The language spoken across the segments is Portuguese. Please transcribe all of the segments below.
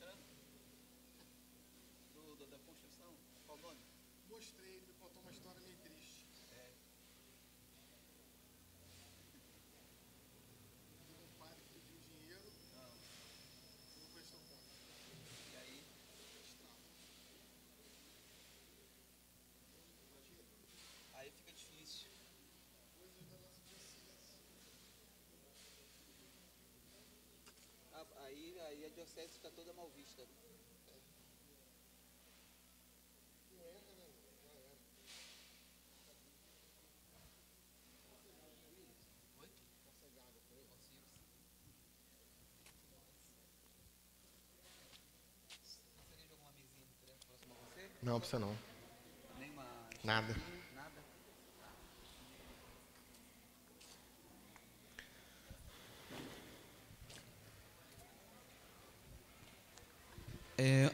mostrando? Da construção? Qual o nome? Mostrei, ele me contou uma história meio triste. Teve um padre que pediu dinheiro e não prestou conta. E aí? Estrava. Imagina, Aí fica difícil. coisas da nossa diocese. Aí a diocese fica toda mal vista. Né? Não erra, né? Já era. Oi? Consegue água pra ele? Consigo. Gostaria de alguma mesinha diferente próxima a você? Não, precisa não. Nenhuma. Nada. Nada.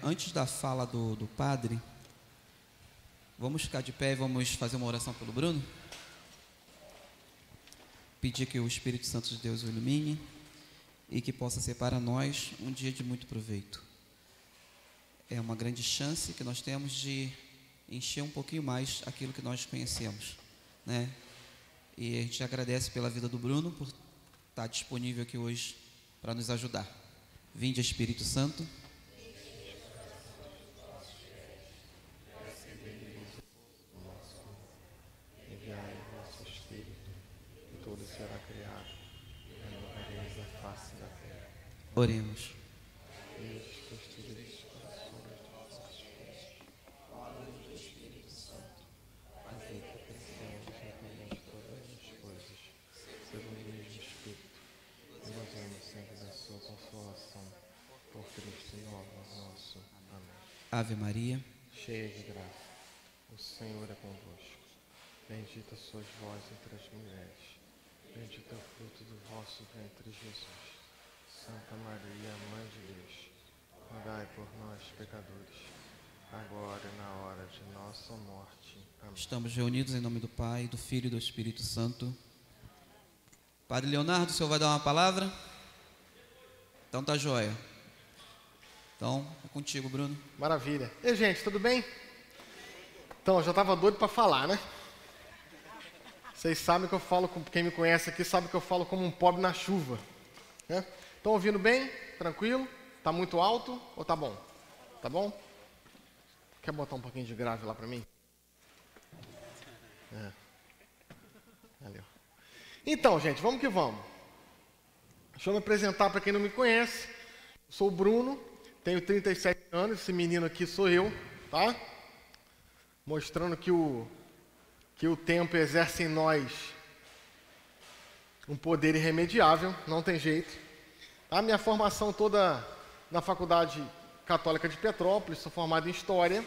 Antes da fala do padre, vamos ficar de pé e vamos fazer uma oração pelo Bruno? Pedir que o Espírito Santo de Deus o ilumine e que possa ser para nós um dia de muito proveito. É uma grande chance que nós temos de encher um pouquinho mais aquilo que nós conhecemos, né? E a gente agradece pela vida do Bruno, por estar disponível aqui hoje para nos ajudar. Vinde, Espírito Santo. Enviai o vosso Espírito, e tudo será criado, e renovareis a face da terra. Oremos. Deus, que escolhereis os corações dos vossos filhos, luz do Espírito Santo, fazei que apreciemos retamente todas as coisas, segundo o mesmo Espírito, e gozemos sempre da sua consolação, por Cristo nosso. Amém. Ave Maria. Cheia de graça, o Senhor é convosco. Bendita sois vós entre as mulheres, bendito é o fruto do vosso ventre, Jesus. Santa Maria, Mãe de Deus, rogai por nós, pecadores, agora e na hora de nossa morte. Amém. Estamos reunidos em nome do Pai, do Filho e do Espírito Santo. Padre Leonardo, o senhor vai dar uma palavra? Então tá joia. Então, é contigo, Bruno. Maravilha. E gente, tudo bem? Então, eu já estava doido para falar, né? Vocês sabem que eu falo, quem me conhece aqui sabe que eu falo como um pobre na chuva, né? Estão ouvindo bem? Tranquilo? Tá muito alto ou tá bom? Tá bom? Quer botar um pouquinho de grave lá para mim? Valeu. Então, gente, vamos que vamos. Deixa eu me apresentar para quem não me conhece. Eu sou o Bruno, tenho 37 anos, esse menino aqui sou eu, tá? Mostrando que o tempo exerce em nós um poder irremediável, não tem jeito. A minha formação toda na Faculdade Católica de Petrópolis, sou formado em História,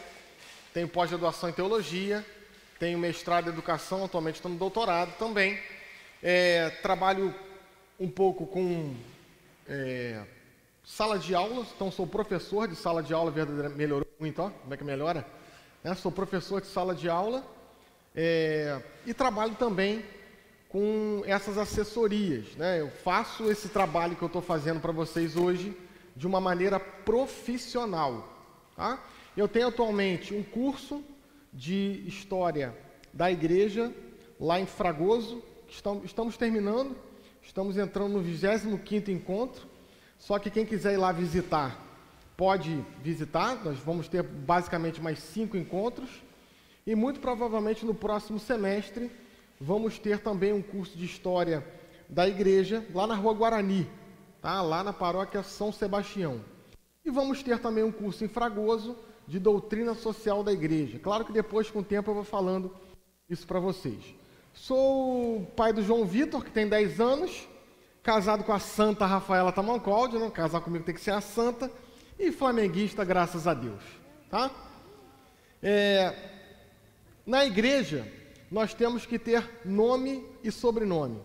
tenho pós-graduação em Teologia, tenho mestrado em Educação, atualmente estou no doutorado também. Trabalho um pouco com sala de aula, então sou professor de sala de aula, verdadeiramente melhorou muito, ó, como é que melhora? Sou professor de sala de aula e trabalho também com essas assessorias, né? Eu faço esse trabalho que eu estou fazendo para vocês hoje de uma maneira profissional, tá? Eu tenho atualmente um curso de História da Igreja lá em Fragoso, que estamos terminando, estamos entrando no 25º encontro, só que quem quiser ir lá visitar, pode visitar, nós vamos ter basicamente mais 5 encontros, e muito provavelmente no próximo semestre vamos ter também um curso de História da Igreja, lá na Rua Guarani, tá? Lá na paróquia São Sebastião. E vamos ter também um curso em Fragoso de Doutrina Social da Igreja. Claro que depois, com o tempo, eu vou falando isso para vocês. Sou o pai do João Vitor, que tem 10 anos, casado com a Santa Rafaela Tamancoldi, né? Casar comigo tem que ser a Santa, e flamenguista, graças a Deus, tá? Na igreja, nós temos que ter nome e sobrenome.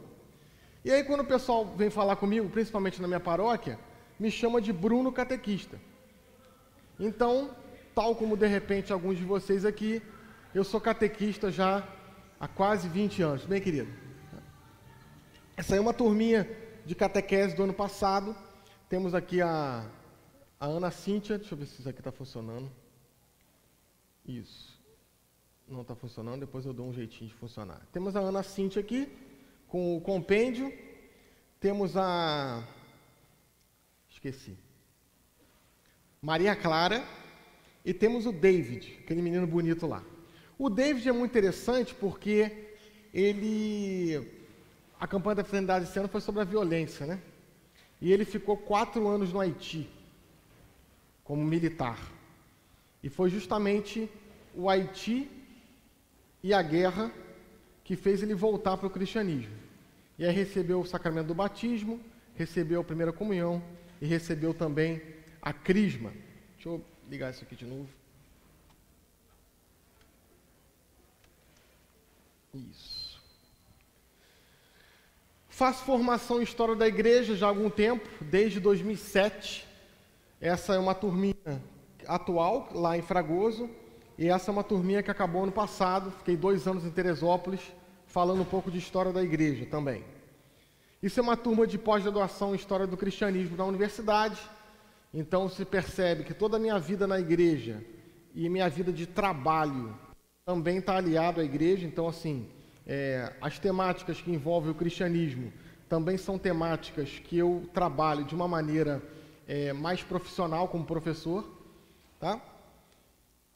E aí, quando o pessoal vem falar comigo, principalmente na minha paróquia, me chama de Bruno Catequista. Então, tal como de repente alguns de vocês aqui, eu sou catequista já há quase 20 anos. Bem, querido? Essa é uma turminha de catequese do ano passado. Temos aqui a A Ana Cíntia, deixa eu ver se isso aqui está funcionando. Isso. Não está funcionando, depois eu dou um jeitinho de funcionar. Temos a Ana Cíntia aqui, com o compêndio. Temos a... esqueci. Maria Clara. E temos o David, aquele menino bonito lá. O David é muito interessante porque a campanha da fraternidade esse ano foi sobre a violência, né? E ele ficou 4 anos no Haiti, como militar. E foi justamente o Haiti e a guerra que fez ele voltar para o cristianismo. E aí recebeu o sacramento do batismo, recebeu a primeira comunhão e recebeu também a crisma. Deixa eu ligar isso aqui de novo. Isso. Faço formação em História da Igreja já há algum tempo, desde 2007. Essa é uma turminha atual, lá em Fragoso, e essa é uma turminha que acabou ano passado. Fiquei 2 anos em Teresópolis, falando um pouco de História da Igreja também. Isso é uma turma de pós-graduação em História do Cristianismo na universidade. Então se percebe que toda a minha vida na igreja e minha vida de trabalho também está aliado à igreja. Então, assim, as temáticas que envolvem o cristianismo também são temáticas que eu trabalho de uma maneira mais profissional como professor, tá?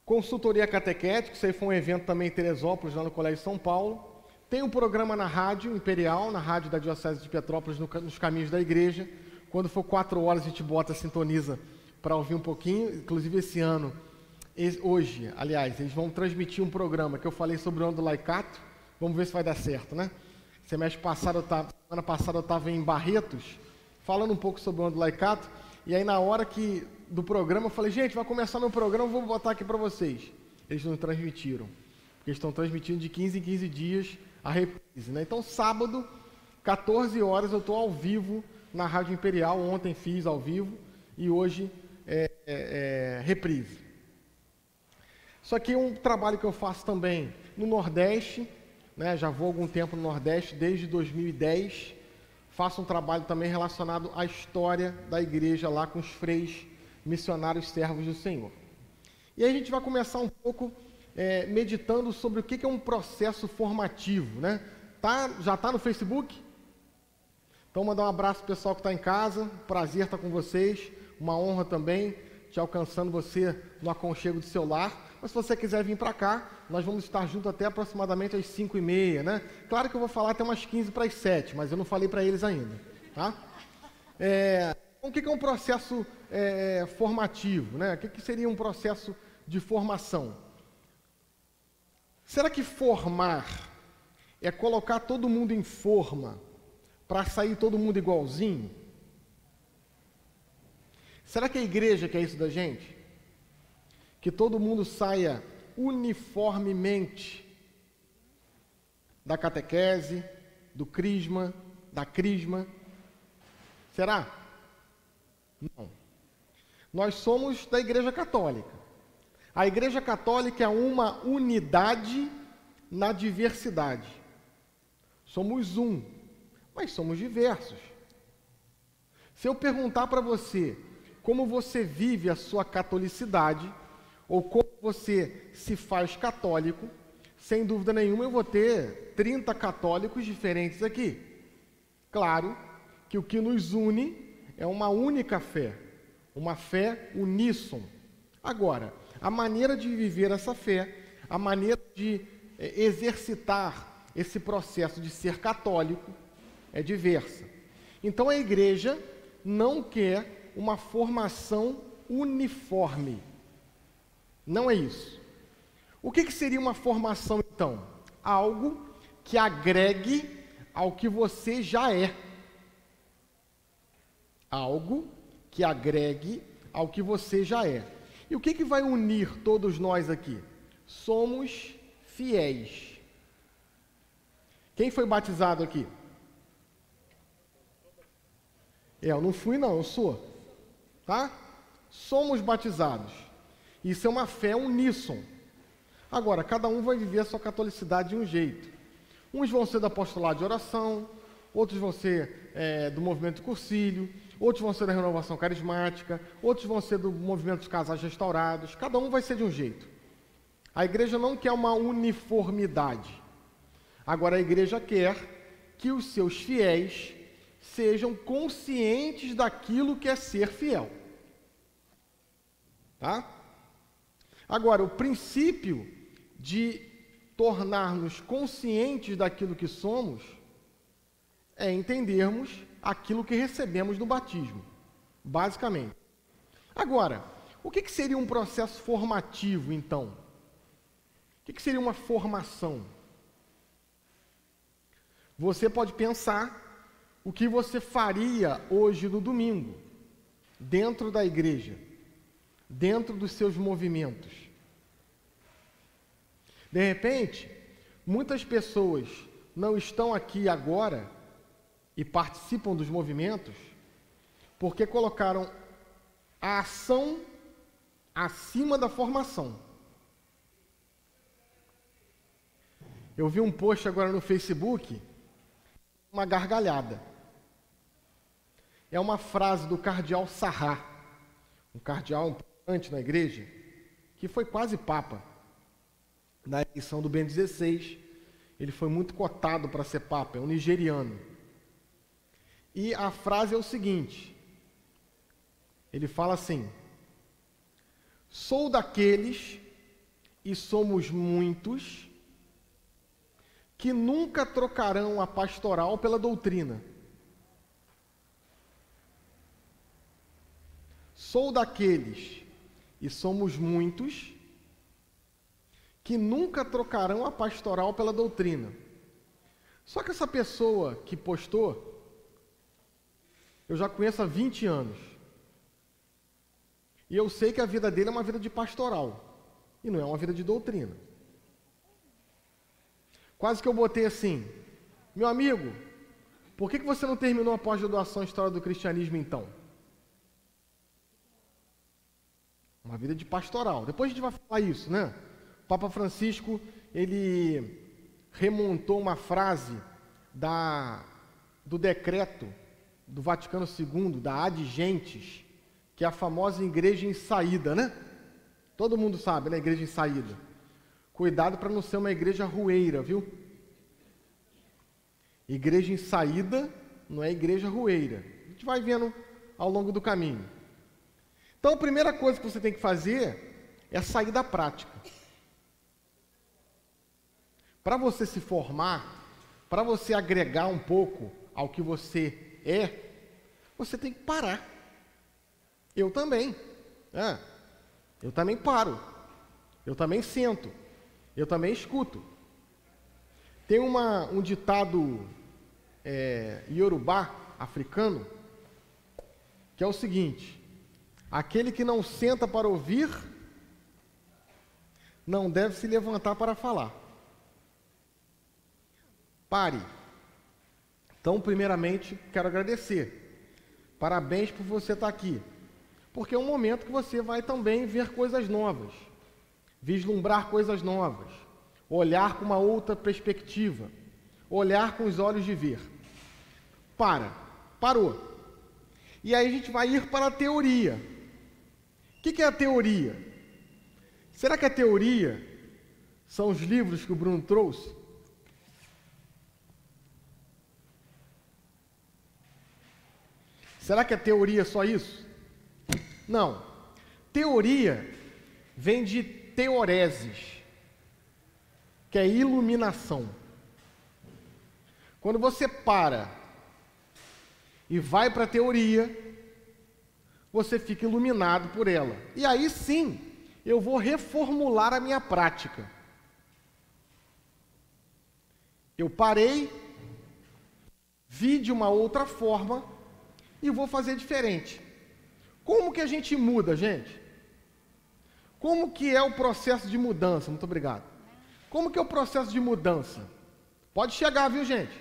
Consultoria catequética, isso aí foi um evento também em Teresópolis, lá no Colégio São Paulo. Tem um programa na Rádio Imperial, na rádio da Diocese de Petrópolis, nos Caminhos da Igreja. Quando for 4 horas, a gente sintoniza para ouvir um pouquinho. Inclusive, esse ano, hoje, aliás, eles vão transmitir um programa que eu falei sobre o ano do laicato. Vamos ver se vai dar certo, né? Semana passada eu estava em Barretos, falando um pouco sobre o ano do laicato. E aí, na hora do programa, eu falei, gente, vai começar meu programa, vou botar aqui para vocês. Eles não transmitiram, porque eles estão transmitindo de 15 em 15 dias a reprise, né? Então, sábado, 14 horas, eu estou ao vivo na Rádio Imperial. Ontem fiz ao vivo e hoje reprise. Isso aqui é um trabalho que eu faço também no Nordeste, né? Já vou há algum tempo no Nordeste, desde 2010. Faço um trabalho também relacionado à história da igreja lá com os freis missionários servos do Senhor. E aí a gente vai começar um pouco meditando sobre o que é um processo formativo, né? Já está no Facebook? Então, mandar um abraço para o pessoal que está em casa. Prazer estar com vocês. Uma honra também te alcançando você no aconchego do seu lar. Mas se você quiser vir para cá, nós vamos estar juntos até aproximadamente às 5h30, né? Claro que eu vou falar até umas 15 para as 7, mas eu não falei para eles ainda, tá? O que é um processo formativo, né? O que seria um processo de formação? Será que formar é colocar todo mundo em forma para sair todo mundo igualzinho? Será que a igreja quer isso da gente? Que todo mundo saia uniformemente da catequese, do crisma, da crisma? Será? Não. Nós somos da Igreja Católica. A Igreja Católica é uma unidade na diversidade. Somos um, mas somos diversos. Se eu perguntar para você como você vive a sua catolicidade, ou como você se faz católico, sem dúvida nenhuma eu vou ter 30 católicos diferentes aqui. Claro que o que nos une é uma única fé, uma fé uníssono. Agora, a maneira de viver essa fé, a maneira de exercitar esse processo de ser católico é diversa. Então a igreja não quer uma formação uniforme. Não é isso. O que seria uma formação, então? Algo que agregue ao que você já é. Algo que agregue ao que você já é. E o que vai unir todos nós aqui? Somos fiéis. Quem foi batizado aqui? Eu não fui não, eu sou. Tá? Somos batizados. Isso é uma fé uníssono. Agora, cada um vai viver a sua catolicidade de um jeito. Uns vão ser do apostolado de oração, outros vão ser do movimento cursilho, outros vão ser da renovação carismática, outros vão ser do movimento dos casais restaurados, cada um vai ser de um jeito. A igreja não quer uma uniformidade. Agora a igreja quer que os seus fiéis sejam conscientes daquilo que é ser fiel. Tá? Agora, o princípio de tornar-nos conscientes daquilo que somos é entendermos aquilo que recebemos no batismo, basicamente. Agora, o que seria um processo formativo, então? O que seria uma formação? Você pode pensar o que você faria hoje no domingo, dentro da igreja, dentro dos seus movimentos. De repente, muitas pessoas não estão aqui agora e participam dos movimentos porque colocaram a ação acima da formação. Eu vi um post agora no Facebook, uma gargalhada. É uma frase do cardeal Sarrat, um cardeal importante na igreja, que foi quase papa. Na eleição do Bento XVI, ele foi muito cotado para ser papa, é um nigeriano. E a frase é o seguinte, ele fala assim: sou daqueles, e somos muitos, que nunca trocarão a pastoral pela doutrina. Sou daqueles, e somos muitos, que nunca trocarão a pastoral pela doutrina. Só que essa pessoa que postou, eu já conheço há 20 anos. E eu sei que a vida dele é uma vida de pastoral, e não é uma vida de doutrina. Quase que eu botei assim: meu amigo, por que você não terminou a pós-graduação em História do Cristianismo então? Uma vida de pastoral. Depois a gente vai falar isso, né? O Papa Francisco, ele remontou uma frase do decreto do Vaticano II, da Ad Gentes, que é a famosa igreja em saída, né? Todo mundo sabe, né? Igreja em saída. Cuidado para não ser uma igreja rueira, viu? Igreja em saída não é igreja rueira. A gente vai vendo ao longo do caminho. Então, a primeira coisa que você tem que fazer é sair da prática. Para você se formar, para você agregar um pouco ao que você é, você tem que parar. Eu também. Eu também paro. Eu também sento. Eu também escuto. Tem um ditado iorubá, africano, que é o seguinte: aquele que não senta para ouvir, não deve se levantar para falar. Pare. Então, primeiramente, quero agradecer. Parabéns por você estar aqui. Porque é um momento que você vai também ver coisas novas, vislumbrar coisas novas, olhar com uma outra perspectiva, olhar com os olhos de ver. Parou. E aí a gente vai ir para a teoria. O que é a teoria? Será que a teoria são os livros que o Bruno trouxe? Será que a teoria é só isso? Não. Teoria vem de teoreses, que é iluminação. Quando você para e vai para a teoria, você fica iluminado por ela. E aí sim, eu vou reformular a minha prática. Eu parei, vi de uma outra forma e vou fazer diferente. Como que a gente muda, gente? Como que é o processo de mudança? Muito obrigado. Como que é o processo de mudança? Pode chegar, viu, gente?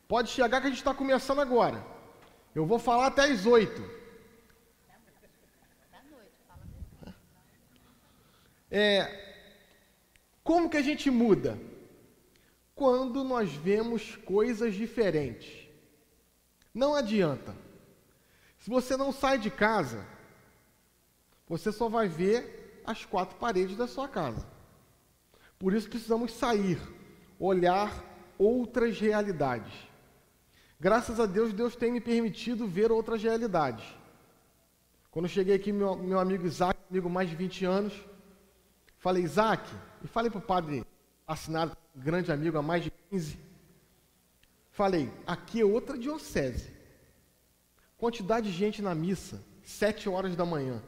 Pode chegar que a gente está começando agora. Eu vou falar até às 8. Como que a gente muda? Quando nós vemos coisas diferentes. Não adianta. Se você não sai de casa, você só vai ver as 4 paredes da sua casa. Por isso precisamos sair, olhar outras realidades. Graças a Deus, Deus tem me permitido ver outras realidades. Quando eu cheguei aqui, meu amigo Isaac, amigo mais de 20 anos, falei, Isaac, e falei para o padre assinado, grande amigo há mais de 15, falei, aqui é outra diocese. Quantidade de gente na missa, 7 horas da manhã.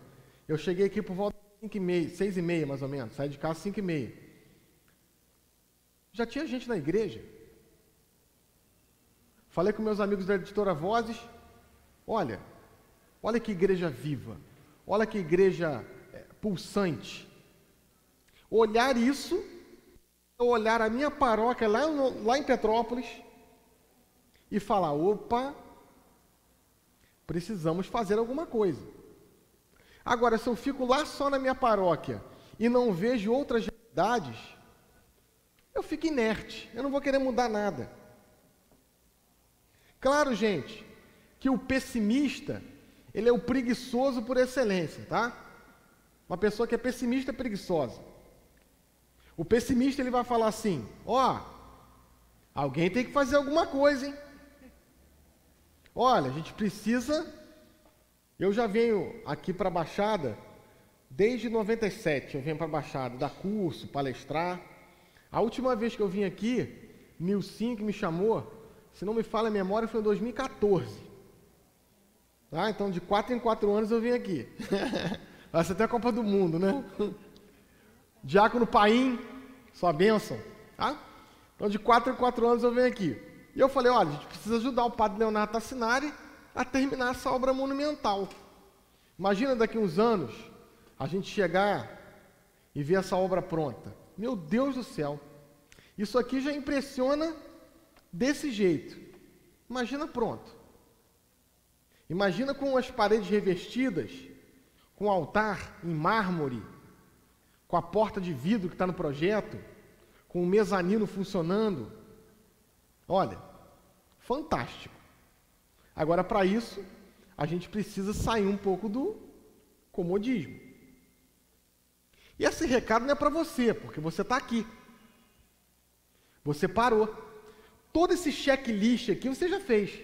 Eu cheguei aqui por volta de 5h30, 6h30 mais ou menos, saí de casa 5h30. Já tinha gente na igreja. Falei com meus amigos da editora Vozes, olha que igreja viva, olha que igreja pulsante. Olhar isso, olhar a minha paróquia lá em Petrópolis e falar, opa, precisamos fazer alguma coisa. Agora, se eu fico lá só na minha paróquia e não vejo outras realidades, eu fico inerte, eu não vou querer mudar nada. Claro, gente, que o pessimista, ele é o preguiçoso por excelência, tá? Uma pessoa que é pessimista é preguiçosa. O pessimista, ele vai falar assim, alguém tem que fazer alguma coisa, hein? Olha, a gente precisa... Eu já venho aqui para a Baixada, desde 97, eu venho para a Baixada, dar curso, palestrar. A última vez que eu vim aqui, Nilcinho que me chamou, se não me falha a memória, foi em 2014. Tá? Então, de 4 em 4 anos eu vim aqui. Vai ser até a Copa do Mundo, né? Diácono Paim, sua bênção. Tá? Então, de 4 em 4 anos eu venho aqui. E eu falei, olha, a gente precisa ajudar o padre Leonardo Tassinari a terminar essa obra monumental. Imagina daqui uns anos, a gente chegar e ver essa obra pronta. Meu Deus do céu! Isso aqui já impressiona desse jeito. Imagina pronto. Imagina com as paredes revestidas, com o altar em mármore, com a porta de vidro que está no projeto, com o mezanino funcionando. Olha, fantástico. Agora, para isso, a gente precisa sair um pouco do comodismo. E esse recado não é para você, porque você está aqui. Você parou. Todo esse checklist aqui você já fez.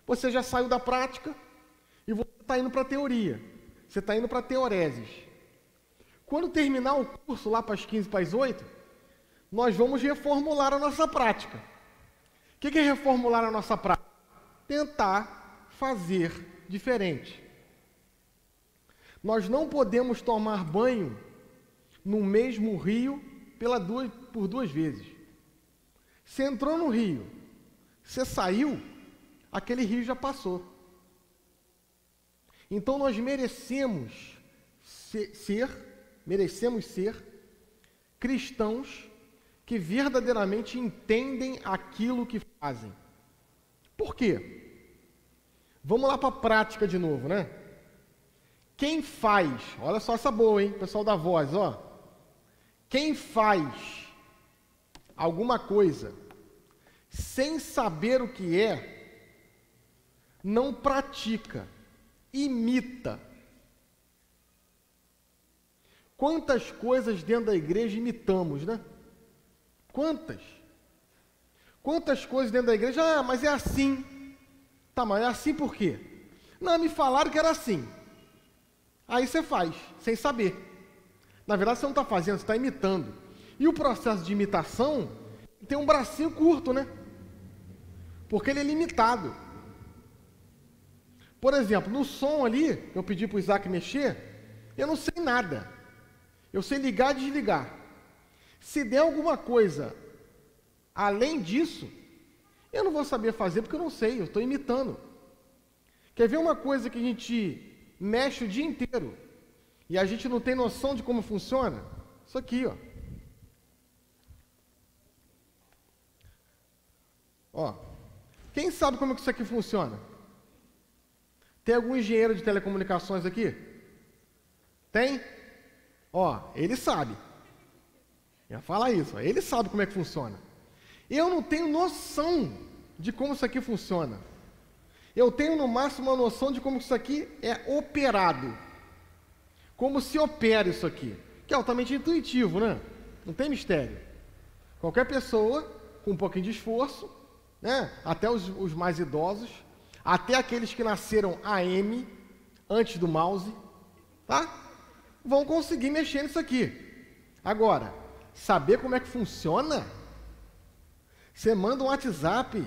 Você já saiu da prática e você está indo para a teoria. Você está indo para a teoreses. Quando terminar o curso lá para as 15 para as 8, nós vamos reformular a nossa prática. O que é reformular a nossa prática? Tentar fazer diferente. Nós não podemos tomar banho no mesmo rio por 2 vezes. Você entrou no rio, você saiu, aquele rio já passou. Então nós merecemos ser cristãos que verdadeiramente entendem aquilo que fazem. Por quê? Vamos lá para a prática de novo, né? Quem faz, olha só essa boa, hein, pessoal da voz, ó. Quem faz alguma coisa sem saber o que é, não pratica, imita. Quantas coisas dentro da igreja imitamos, né? Quantas? Quantas coisas dentro da igreja, mas é assim. Tá, mas é assim por quê? Não, me falaram que era assim. Aí você faz, sem saber. Na verdade, você não está fazendo, você está imitando. E o processo de imitação tem um bracinho curto, né? Porque ele é limitado. Por exemplo, no som ali, eu pedi para o Isaac mexer, eu não sei nada. Eu sei ligar e desligar. Se der alguma coisa além disso, eu não vou saber fazer porque eu não sei, eu estou imitando. Quer ver uma coisa que a gente mexe o dia inteiro e a gente não tem noção de como funciona? Isso aqui, ó. Ó. Quem sabe como é que isso aqui funciona? Tem algum engenheiro de telecomunicações aqui? Tem? Ó, ele sabe. Eu ia falar isso, ó. Ele sabe como é que funciona. Eu não tenho noção de como isso aqui funciona. eu tenho no máximo uma noção de como isso aqui é operado. Como se opera isso aqui. Que é altamente intuitivo, né? Não tem mistério. Qualquer pessoa, com um pouquinho de esforço, né? Até os mais idosos, até aqueles que nasceram AM, antes do mouse, tá? Vão conseguir mexer nisso aqui. Agora, saber como é que funciona? Você manda um WhatsApp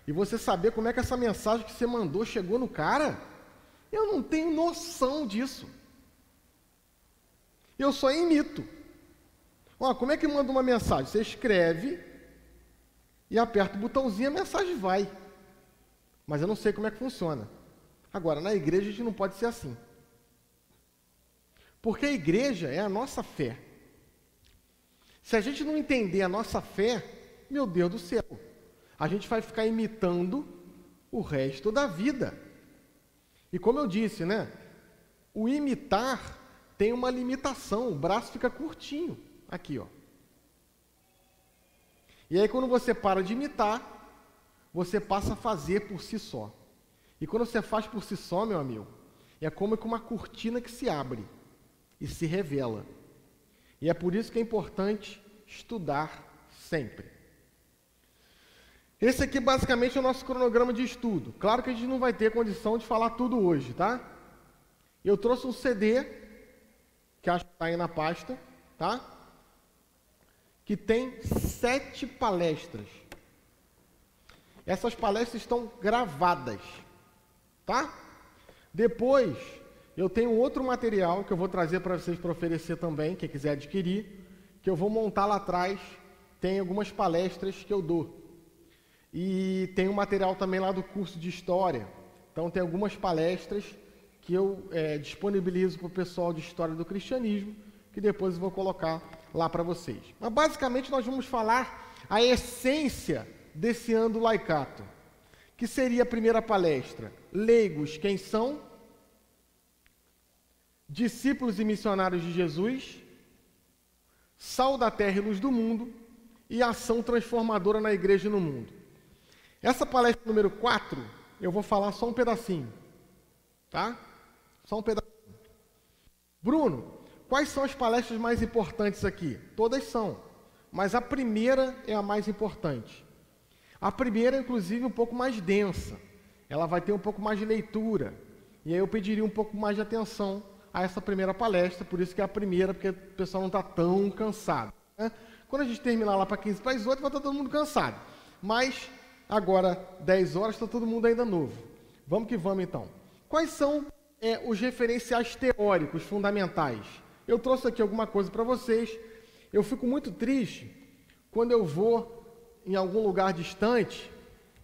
e você saber como é que essa mensagem que você mandou chegou no cara? Eu não tenho noção disso. Eu só imito. Ó, como é que manda uma mensagem? Você escreve e aperta o botãozinho e a mensagem vai. Mas eu não sei como é que funciona. Agora, na igreja a gente não pode ser assim. Porque a igreja é a nossa fé. Se a gente não entender a nossa fé, meu Deus do céu, a gente vai ficar imitando o resto da vida. E como eu disse, né? O imitar tem uma limitação, o braço fica curtinho, aqui, ó. E aí quando você para de imitar, você passa a fazer por si só. E quando você faz por si só, meu amigo, é como uma cortina que se abre e se revela. E é por isso que é importante estudar sempre. Esse aqui basicamente é o nosso cronograma de estudo. Claro que a gente não vai ter condição de falar tudo hoje, tá? Eu trouxe um CD, que acho que está aí na pasta, tá? Que tem 7 palestras. Essas palestras estão gravadas, tá? Depois, eu tenho outro material que eu vou trazer para vocês para oferecer também, quem quiser adquirir, que eu vou montar lá atrás. Tem algumas palestras que eu dou. E tem um material também lá do curso de História. Então tem algumas palestras que eu disponibilizo para o pessoal de História do Cristianismo, que depois eu vou colocar lá para vocês. Mas basicamente nós vamos falar a essência desse ano do laicato, que seria a primeira palestra. Leigos, quem são? Discípulos e missionários de Jesus, sal da terra e luz do mundo, e ação transformadora na igreja e no mundo. Essa palestra número 4, eu vou falar só um pedacinho, tá? Só um pedacinho. Bruno, quais são as palestras mais importantes aqui? Todas são, mas a primeira é a mais importante. A primeira, inclusive, um pouco mais densa. Ela vai ter um pouco mais de leitura. E aí eu pediria um pouco mais de atenção a essa primeira palestra, por isso que é a primeira, porque o pessoal não está tão cansado, né? Quando a gente terminar lá para 15 para as 8, vai estar todo mundo cansado. Mas agora, 10 horas, está todo mundo ainda novo. Vamos que vamos, então. Quais são os referenciais teóricos fundamentais? Eu trouxe aqui alguma coisa para vocês. Eu fico muito triste quando eu vou em algum lugar distante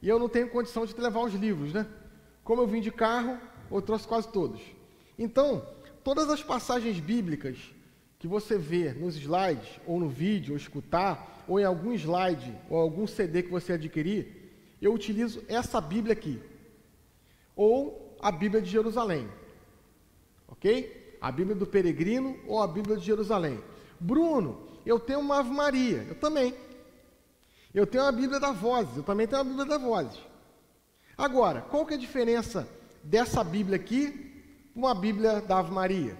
e eu não tenho condição de levar os livros, né? Como eu vim de carro, eu trouxe quase todos. Então, todas as passagens bíblicas que você vê nos slides, ou no vídeo, ou escutar, ou em algum slide, ou algum CD que você adquirir, eu utilizo essa Bíblia aqui, ou a Bíblia de Jerusalém, ok? A Bíblia do Peregrino ou a Bíblia de Jerusalém. Bruno, eu tenho uma Ave Maria, eu também. Eu tenho a Bíblia da Vozes, eu também tenho a Bíblia da Vozes. Agora, qual que é a diferença dessa Bíblia aqui com uma Bíblia da Ave Maria?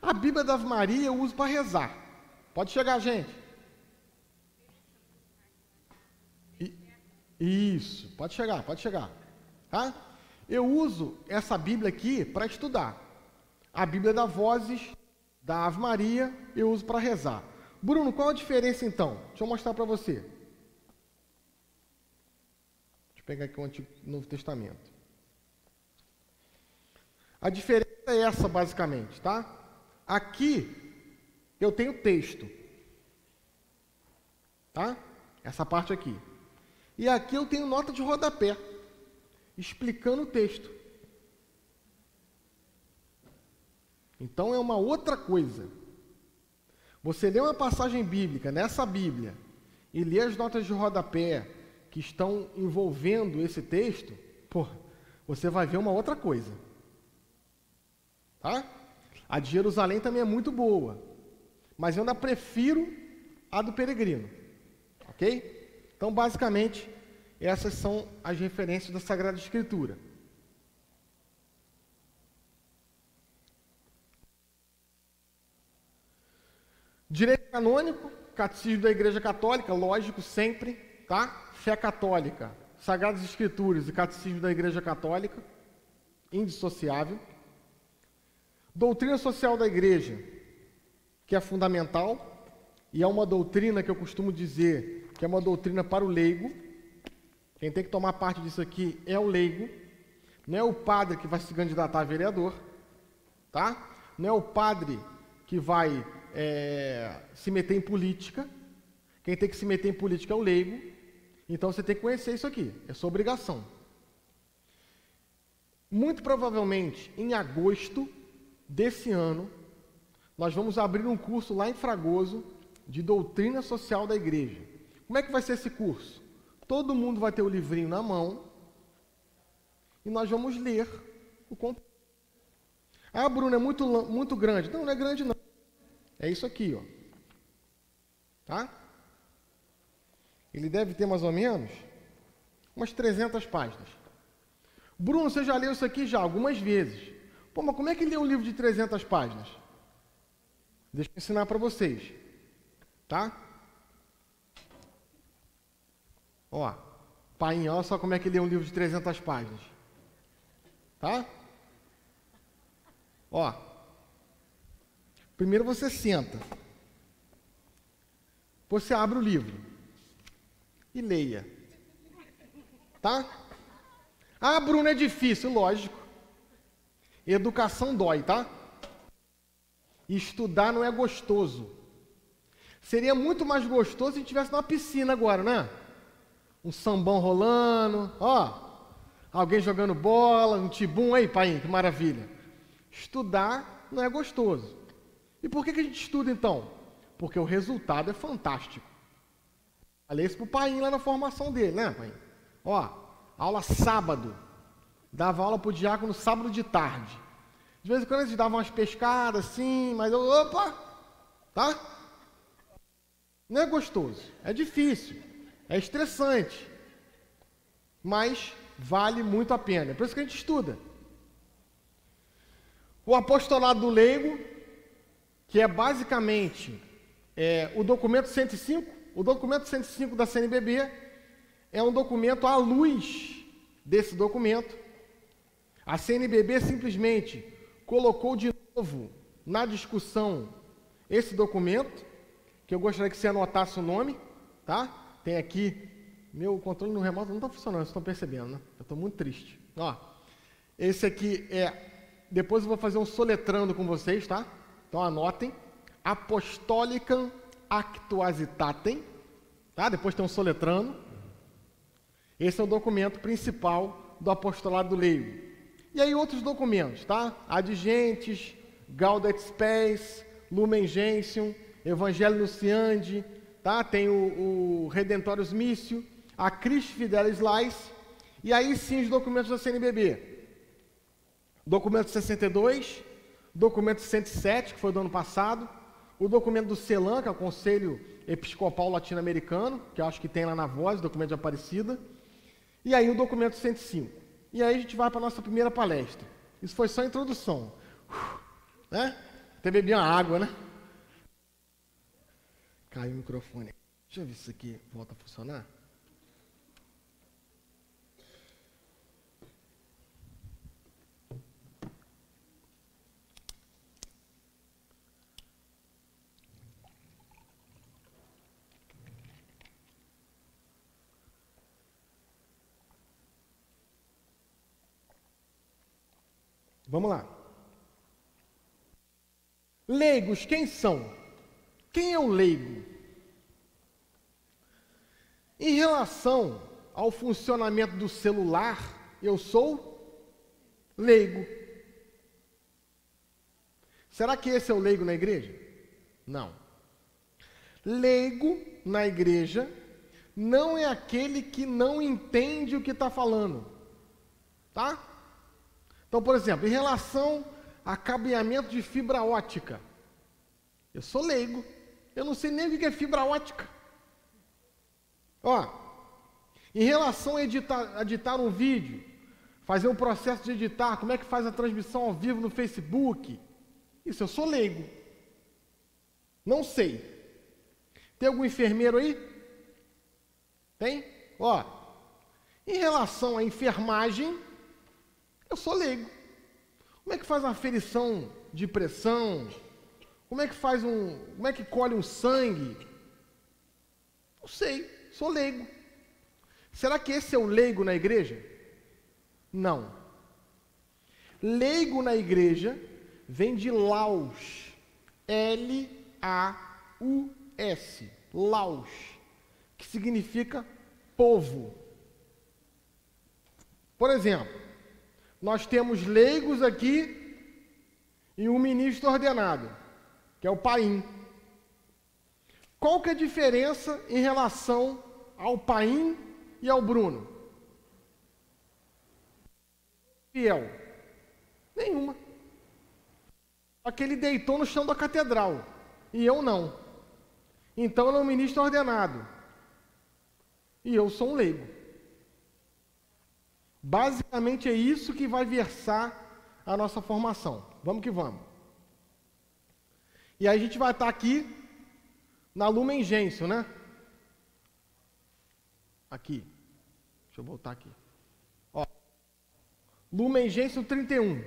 A Bíblia da Ave Maria eu uso para rezar. Pode chegar, gente. Isso, pode chegar, pode chegar. Tá? Eu uso essa Bíblia aqui para estudar. A Bíblia da Vozes, da Ave Maria, eu uso para rezar. Bruno, qual a diferença então? Deixa eu mostrar para você. Deixa eu pegar aqui o Novo Testamento. A diferença é essa, basicamente, tá? Aqui, eu tenho texto. Tá? Essa parte aqui. E aqui eu tenho nota de rodapé, explicando o texto. Então é uma outra coisa. Você lê uma passagem bíblica nessa Bíblia e lê as notas de rodapé que estão envolvendo esse texto, você vai ver uma outra coisa. Tá? A de Jerusalém também é muito boa, mas eu ainda prefiro a do Peregrino. Ok? Então, basicamente, essas são as referências da Sagrada Escritura. Direito canônico, catecismo da Igreja Católica, lógico, sempre, tá? Fé católica, Sagradas Escrituras e catecismo da Igreja Católica, indissociável. Doutrina social da Igreja, que é fundamental, e é uma doutrina que eu costumo dizer que é uma doutrina para o leigo. Quem tem que tomar parte disso aqui é o leigo, não é o padre que vai se candidatar a vereador, tá? Não é o padre que vai se meter em política. Quem tem que se meter em política é o leigo. Então você tem que conhecer isso aqui, é sua obrigação. Muito provavelmente, em agosto desse ano, nós vamos abrir um curso lá em Fragoso de doutrina social da igreja. Como é que vai ser esse curso? Todo mundo vai ter o livrinho na mão e nós vamos ler o conteúdo. Ah, Bruno, é muito grande. Não, não é grande não. É isso aqui, ó. Tá? Ele deve ter mais ou menos umas 300 páginas. Bruno, você já leu isso aqui já algumas vezes. Pô, mas como é que lê um livro de 300 páginas? Deixa eu ensinar para vocês. Tá? Ó, pai, olha só como é que lê um livro de 300 páginas. Tá? Ó, primeiro você senta. Você abre o livro e leia. Tá? Ah, Bruno, é difícil, lógico. Educação dói, tá? Estudar não é gostoso. Seria muito mais gostoso se estivesse numa piscina agora, né? Um sambão rolando, ó, alguém jogando bola, um tibum, aí, pai, que maravilha. Estudar não é gostoso. E por que a gente estuda, então? Porque o resultado é fantástico. Falei isso pro pai lá na formação dele, né, pai? Ó, aula sábado. Dava aula pro diácono sábado de tarde. De vez em quando eles davam umas pescadas assim, mas eu, opa, tá? Não é gostoso, é difícil, é estressante, mas vale muito a pena. É por isso que a gente estuda. O apostolado do leigo, que é basicamente o documento 105, o documento 105 da CNBB é um documento à luz desse documento. A CNBB simplesmente colocou de novo na discussão esse documento, que eu gostaria que você anotasse o nome, tá? Tem aqui, meu controle no remoto não está funcionando, vocês estão percebendo, né? Eu estou muito triste. Ó, esse aqui depois eu vou fazer um soletrando com vocês, tá? Então anotem, Apostolicam Actuositatem, tá? Depois tem um soletrando. Esse é o documento principal do apostolado do leigo. E aí outros documentos, tá? Adigentes, Gaudet Spes, Lumen Gentium, Evangelho Nunciandi, tá? Tem o Redentorius Missio, a Christi Fidelis Lais, e aí sim os documentos da CNBB. Documento 62, documento 107, que foi do ano passado, o documento do CELAM, que é o Conselho Episcopal Latino-Americano, que eu acho que tem lá na Voz, documento de Aparecida, e aí o documento 105. E aí a gente vai para a nossa primeira palestra. Isso foi só a introdução. Né? Até bebi uma água, né? Caiu o microfone. Deixa eu ver se isso aqui volta a funcionar. Vamos lá. Leigos, quem são? Quem é o leigo? Em relação ao funcionamento do celular, eu sou leigo. Será que esse é o leigo na igreja? Não. Leigo na igreja não é aquele que não entende o que está falando. Tá? Então, por exemplo, em relação a cabeamento de fibra ótica, eu sou leigo, eu não sei nem o que é fibra ótica. Ó, em relação a editar um vídeo, fazer um processo de editar, como é que faz a transmissão ao vivo no Facebook, isso eu sou leigo. Não sei. Tem algum enfermeiro aí? Tem? Ó, em relação à enfermagem, eu sou leigo. Como é que faz uma aferição de pressão? Como é que colhe um sangue? Não sei, sou leigo. Será que esse é o leigo na igreja? Não. Leigo na igreja vem de laus. L-A-U-S. Laus. Que significa povo. Por exemplo, nós temos leigos aqui e um ministro ordenado, que é o Paim. Qual que é a diferença em relação ao Paim e ao Bruno? Fiel. Nenhuma. Só que ele deitou no chão da catedral e eu não. Então ele é um ministro ordenado e eu sou um leigo. Basicamente é isso que vai versar a nossa formação. Vamos que vamos. E aí a gente vai estar aqui na Lumen Gentium, né? Aqui. Deixa eu voltar aqui. Ó. Lumen Gentium 31.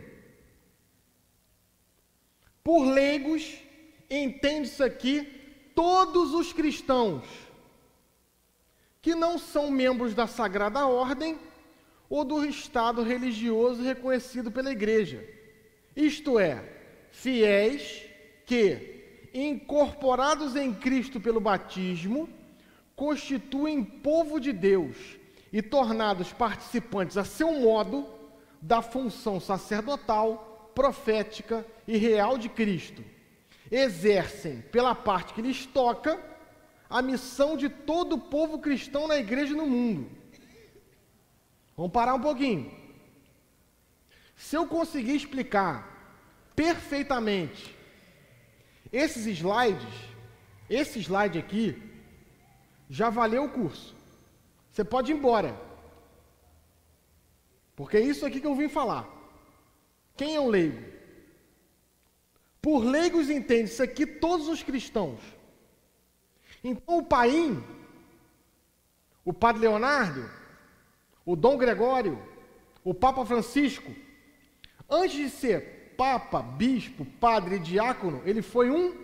Por leigos, entende-se aqui todos os cristãos que não são membros da Sagrada Ordem ou do estado religioso reconhecido pela Igreja. Isto é, fiéis que, incorporados em Cristo pelo batismo, constituem povo de Deus e tornados participantes a seu modo da função sacerdotal, profética e real de Cristo. Exercem, pela parte que lhes toca, a missão de todo o povo cristão na igreja e no mundo. Vamos parar um pouquinho. Se eu conseguir explicar perfeitamente esse slide aqui, já valeu o curso. Você pode ir embora. Porque é isso aqui que eu vim falar. Quem é um leigo? Por leigos entende-se aqui todos os cristãos. Então o Paim, o Padre Leonardo, o Dom Gregório, o Papa Francisco, antes de ser Papa, Bispo, Padre e Diácono, ele foi um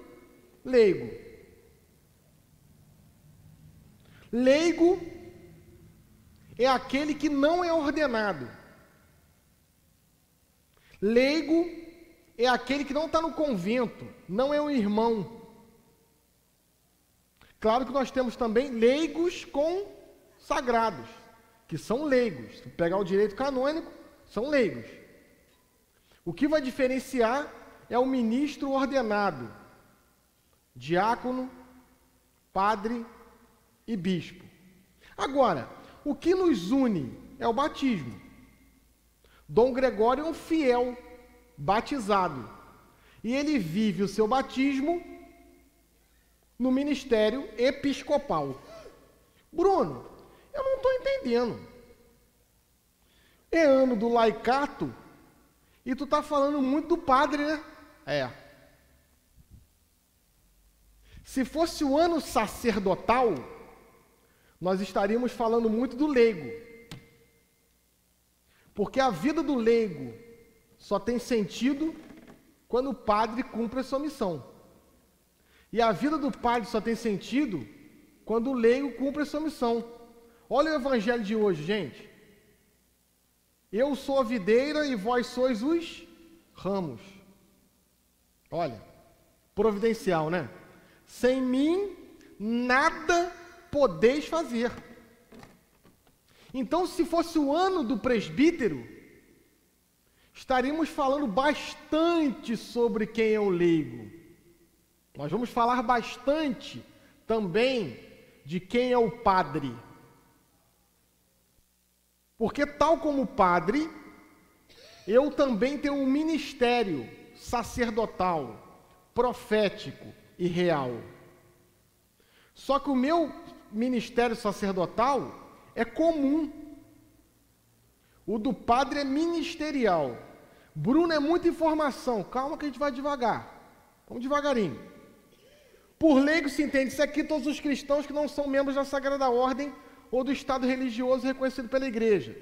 leigo. Leigo é aquele que não é ordenado. Leigo é aquele que não está no convento, não é um irmão. Claro que nós temos também leigos consagrados, que são leigos. Se pegar o direito canônico, são leigos. O que vai diferenciar é o ministro ordenado, diácono, padre e bispo. Agora, o que nos une é o batismo. Dom Gregório é um fiel batizado e ele vive o seu batismo no ministério episcopal. Bruno, eu não estou entendendo. É ano do laicato e tu está falando muito do padre, né? É. Se fosse o ano sacerdotal, nós estaríamos falando muito do leigo. Porque a vida do leigo só tem sentido quando o padre cumpre a sua missão. E a vida do padre só tem sentido quando o leigo cumpre a sua missão. Olha o evangelho de hoje, gente. Eu sou a videira e vós sois os ramos. Olha, providencial, né? Sem mim, nada podeis fazer. Então, se fosse o ano do presbítero, estaríamos falando bastante sobre quem é o leigo. Nós vamos falar bastante também de quem é o padre. Porque, tal como o padre, eu também tenho um ministério sacerdotal, profético e real. Só que o meu ministério sacerdotal é comum. O do padre é ministerial. Bruno, é muita informação. Calma que a gente vai devagar. Vamos devagarinho. Por leigo se entende isso aqui todos os cristãos que não são membros da Sagrada Ordem ou do Estado religioso reconhecido pela Igreja.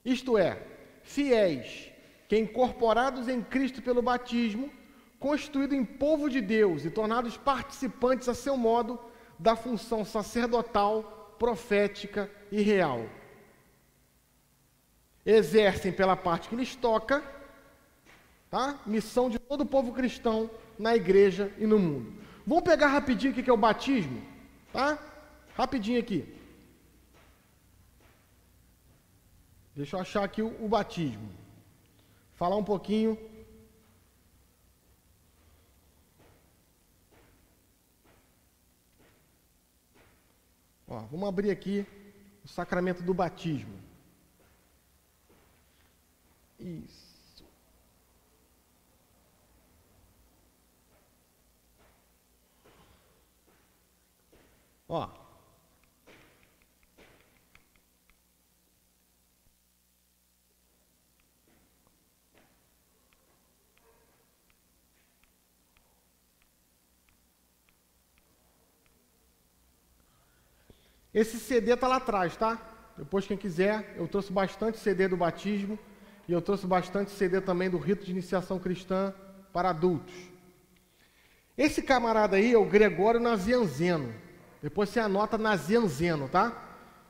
Isto é, fiéis, que incorporados em Cristo pelo batismo, constituídos em povo de Deus e tornados participantes a seu modo da função sacerdotal, profética e real. Exercem pela parte que lhes toca, tá? Missão de todo o povo cristão na igreja e no mundo. Vamos pegar rapidinho o que é o batismo, tá? Rapidinho aqui. Deixa eu achar aqui o batismo. Falar um pouquinho. Ó, vamos abrir aqui o sacramento do batismo. Isso. Ó. Esse CD está lá atrás, tá? Depois, quem quiser, eu trouxe bastante CD do batismo e eu trouxe bastante CD também do rito de iniciação cristã para adultos. Esse camarada aí é o Gregório Nazianzeno. Depois você anota Nazianzeno, tá?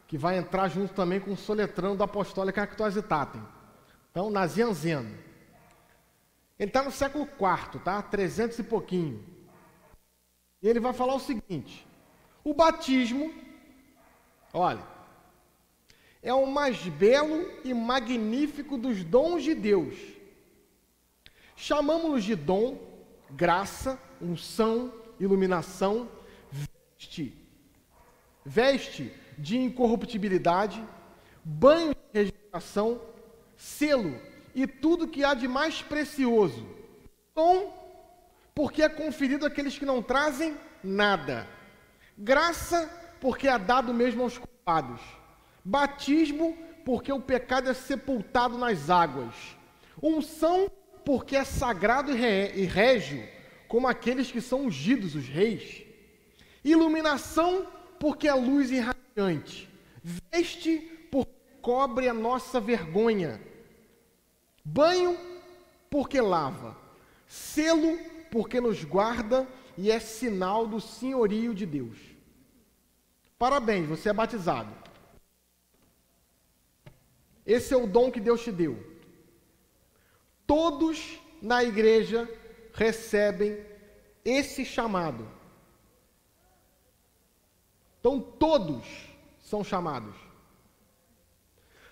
Que vai entrar junto também com o soletrando da Apostólica Actuositatem. Então, Nazianzeno. Ele está no século IV, tá? 300 e pouquinho. E ele vai falar o seguinte: o batismo, olha, é o mais belo e magnífico dos dons de Deus. Chamamos-los de dom, graça, unção, iluminação, veste de incorruptibilidade, banho de regeneração, selo e tudo que há de mais precioso. Dom, porque é conferido àqueles que não trazem nada. Graça, porque é dado mesmo aos culpados. Batismo, porque o pecado é sepultado nas águas. Unção, porque é sagrado e régio, como aqueles que são ungidos, os reis. Iluminação, porque é luz irradiante. Veste, porque cobre a nossa vergonha. Banho, porque lava. Selo, porque nos guarda e é sinal do senhorio de Deus. Parabéns, você é batizado. Esse é o dom que Deus te deu. Todos na igreja recebem esse chamado. Então, todos são chamados.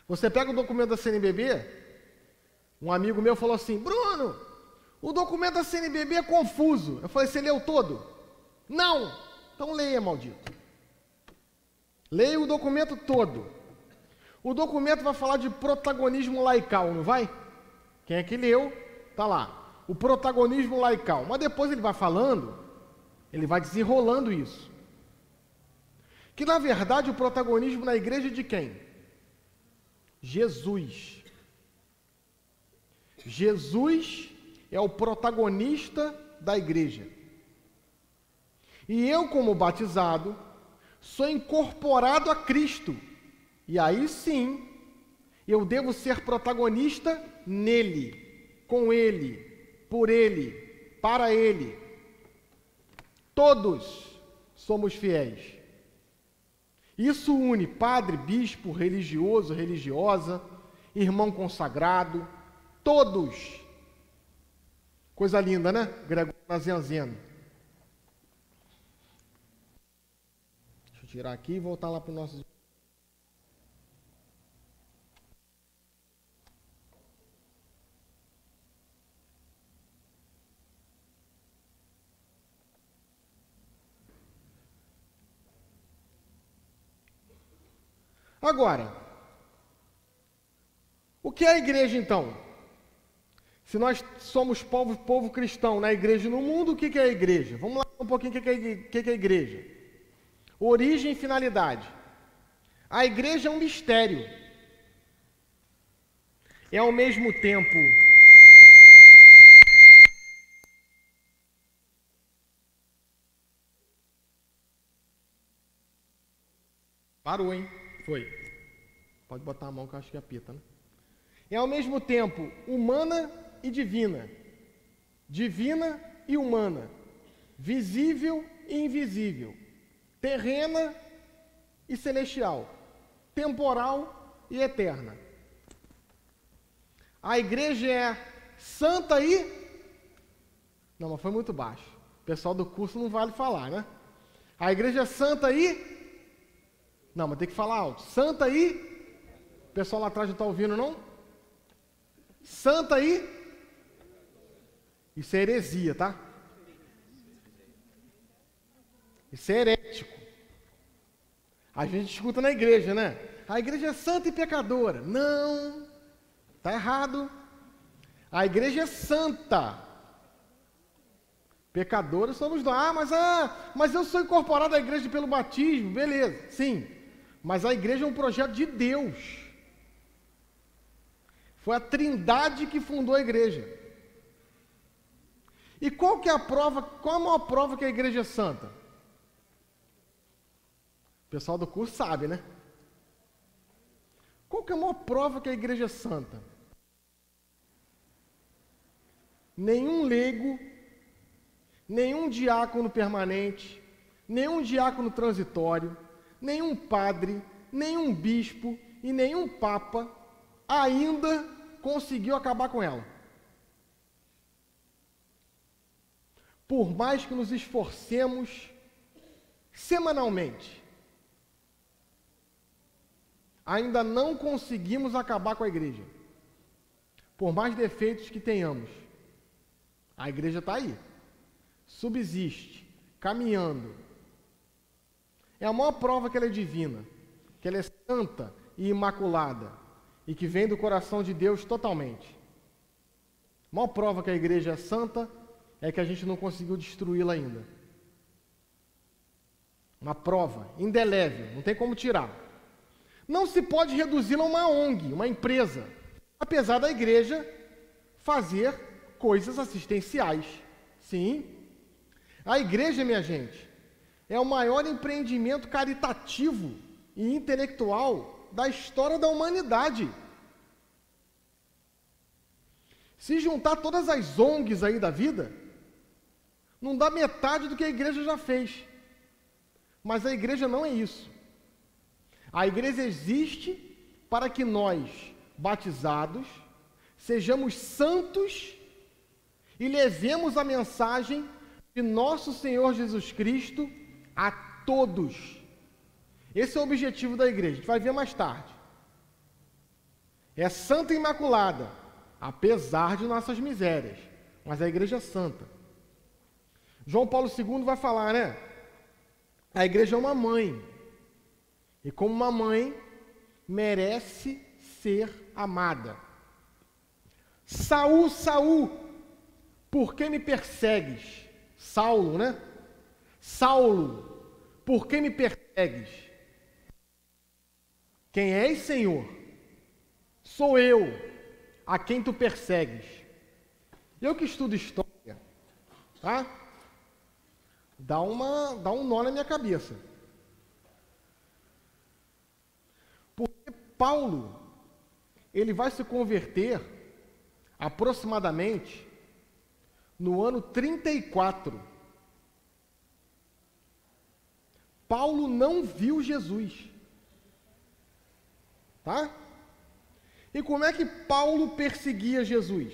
Você pega o documento da CNBB, um amigo meu falou assim: Bruno, o documento da CNBB é confuso. Eu falei: você leu todo? Não! Então leia, maldito. Leia o documento todo. O documento vai falar de protagonismo laical, não vai? Quem é que leu, tá lá. O protagonismo laical. Mas depois ele vai falando, ele vai desenrolando isso. Que na verdade o protagonismo na igreja é de quem? Jesus. Jesus é o protagonista da igreja. E eu, como batizado, sou incorporado a Cristo. E aí sim, eu devo ser protagonista nele, com ele, por ele, para ele. Todos somos fiéis. Isso une padre, bispo, religioso, religiosa, irmão consagrado, todos. Coisa linda, né? Gregório Nazianzeno. Deixa eu tirar aqui e voltar lá para o nosso... Agora, o que é a igreja então? Se nós somos povo cristão na igreja e no mundo, o que é a igreja? Vamos lá um pouquinho o que é a igreja. Origem e finalidade. A igreja é um mistério. É ao mesmo tempo... Parou, hein? Foi. Pode botar a mão que eu acho que apita, né? É ao mesmo tempo humana e divina. Divina e humana. Visível e invisível. Terrena e celestial. Temporal e eterna. A igreja é santa e... Não, mas foi muito baixo. O pessoal do curso não vale falar, né? A igreja é santa e... Não, mas tem que falar alto. Santa e... O pessoal lá atrás não está ouvindo, não? Santa e... Isso é heresia, tá? Isso é herético. A gente escuta na igreja, né? A igreja é santa e pecadora. Não, está errado. A igreja é santa. Pecadores somos nós. Mas eu sou incorporado à igreja pelo batismo. Beleza, sim. Mas a igreja é um projeto de Deus. Foi a Trindade que fundou a igreja. E qual que é a prova, qual a maior prova que a igreja é santa? O pessoal do curso sabe, né? Qual que é a maior prova que a igreja é santa? Nenhum leigo, nenhum diácono permanente, nenhum diácono transitório, nenhum padre, nenhum bispo e nenhum papa ainda conseguiu acabar com ela. Por mais que nos esforcemos semanalmente, ainda não conseguimos acabar com a igreja. Por mais defeitos que tenhamos, a igreja está aí, subsiste, caminhando. É a maior prova que ela é divina, que ela é santa e imaculada, e que vem do coração de Deus totalmente. A maior prova que a igreja é santa é que a gente não conseguiu destruí-la ainda. Uma prova indelével, não tem como tirar. Não se pode reduzi-la a uma ONG, uma empresa, apesar da igreja fazer coisas assistenciais. Sim, a igreja, minha gente, é o maior empreendimento caritativo e intelectual da história da humanidade. Se juntar todas as ONGs aí da vida, não dá metade do que a igreja já fez. Mas a igreja não é isso. A igreja existe para que nós, batizados, sejamos santos e levemos a mensagem de nosso Senhor Jesus Cristo a todos. Esse é o objetivo da igreja, a gente vai ver mais tarde. É santa e imaculada, apesar de nossas misérias, mas a igreja é santa. João Paulo II vai falar, né? A igreja é uma mãe, e como uma mãe, merece ser amada. Saul, Saul, por que me persegues? Saulo, né? Saulo, por que me persegues? Quem és, Senhor? Sou eu, a quem tu persegues. Eu que estudo história, tá? Dá um nó na minha cabeça. Porque Paulo, ele vai se converter aproximadamente no ano 34. Paulo não viu Jesus. Tá? E como é que Paulo perseguia Jesus?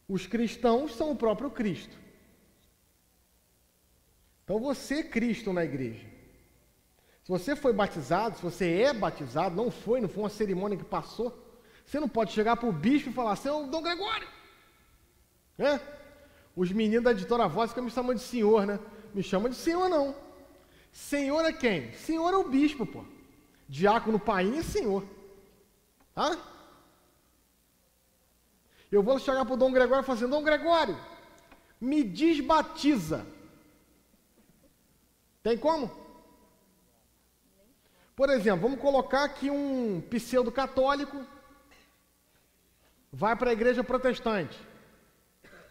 Os cristãos são o próprio Cristo. Então você é Cristo na igreja. Se você foi batizado, se você é batizado, não foi uma cerimônia que passou, você não pode chegar para o bispo e falar, seu Dom Gregório. É? Os meninos da editora Voz ficam me chamando de senhor, né? Me chama de senhor não. Senhor é quem? Senhor é o bispo, pô. Diácono Painha é senhor. Tá? Eu vou chegar para o Dom Gregório e falar assim, Dom Gregório, me desbatiza. Tem como? Por exemplo, vamos colocar aqui um pseudo-católico, vai para a igreja protestante.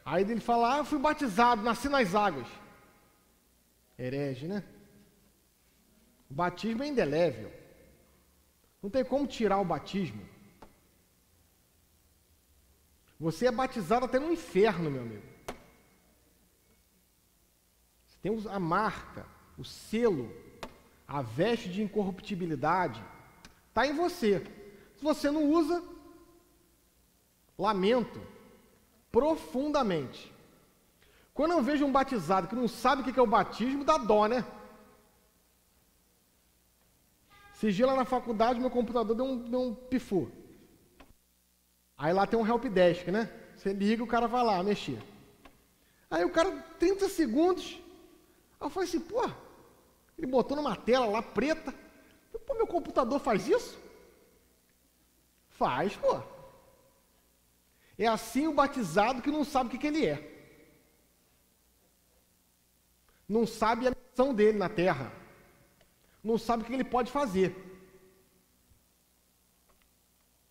Aí ele fala, eu fui batizado, nasci nas águas. Herege, né? O batismo é indelével. Não tem como tirar o batismo. Você é batizado até no inferno, meu amigo. Você tem a marca, o selo, a veste de incorruptibilidade. Está em você. Se você não usa, lamento profundamente. Quando eu vejo um batizado que não sabe o que é o batismo, dá dó, né? Esse dia lá na faculdade, meu computador deu um pifu. Aí lá tem um helpdesk, né? Você liga, o cara vai lá mexer. Aí o cara, 30 segundos, aí eu falei assim, pô, ele botou numa tela lá preta. Pô, meu computador faz isso? Faz, pô. É assim o batizado que não sabe o que ele é. Não sabe a missão dele na terra. Não sabe o que ele pode fazer.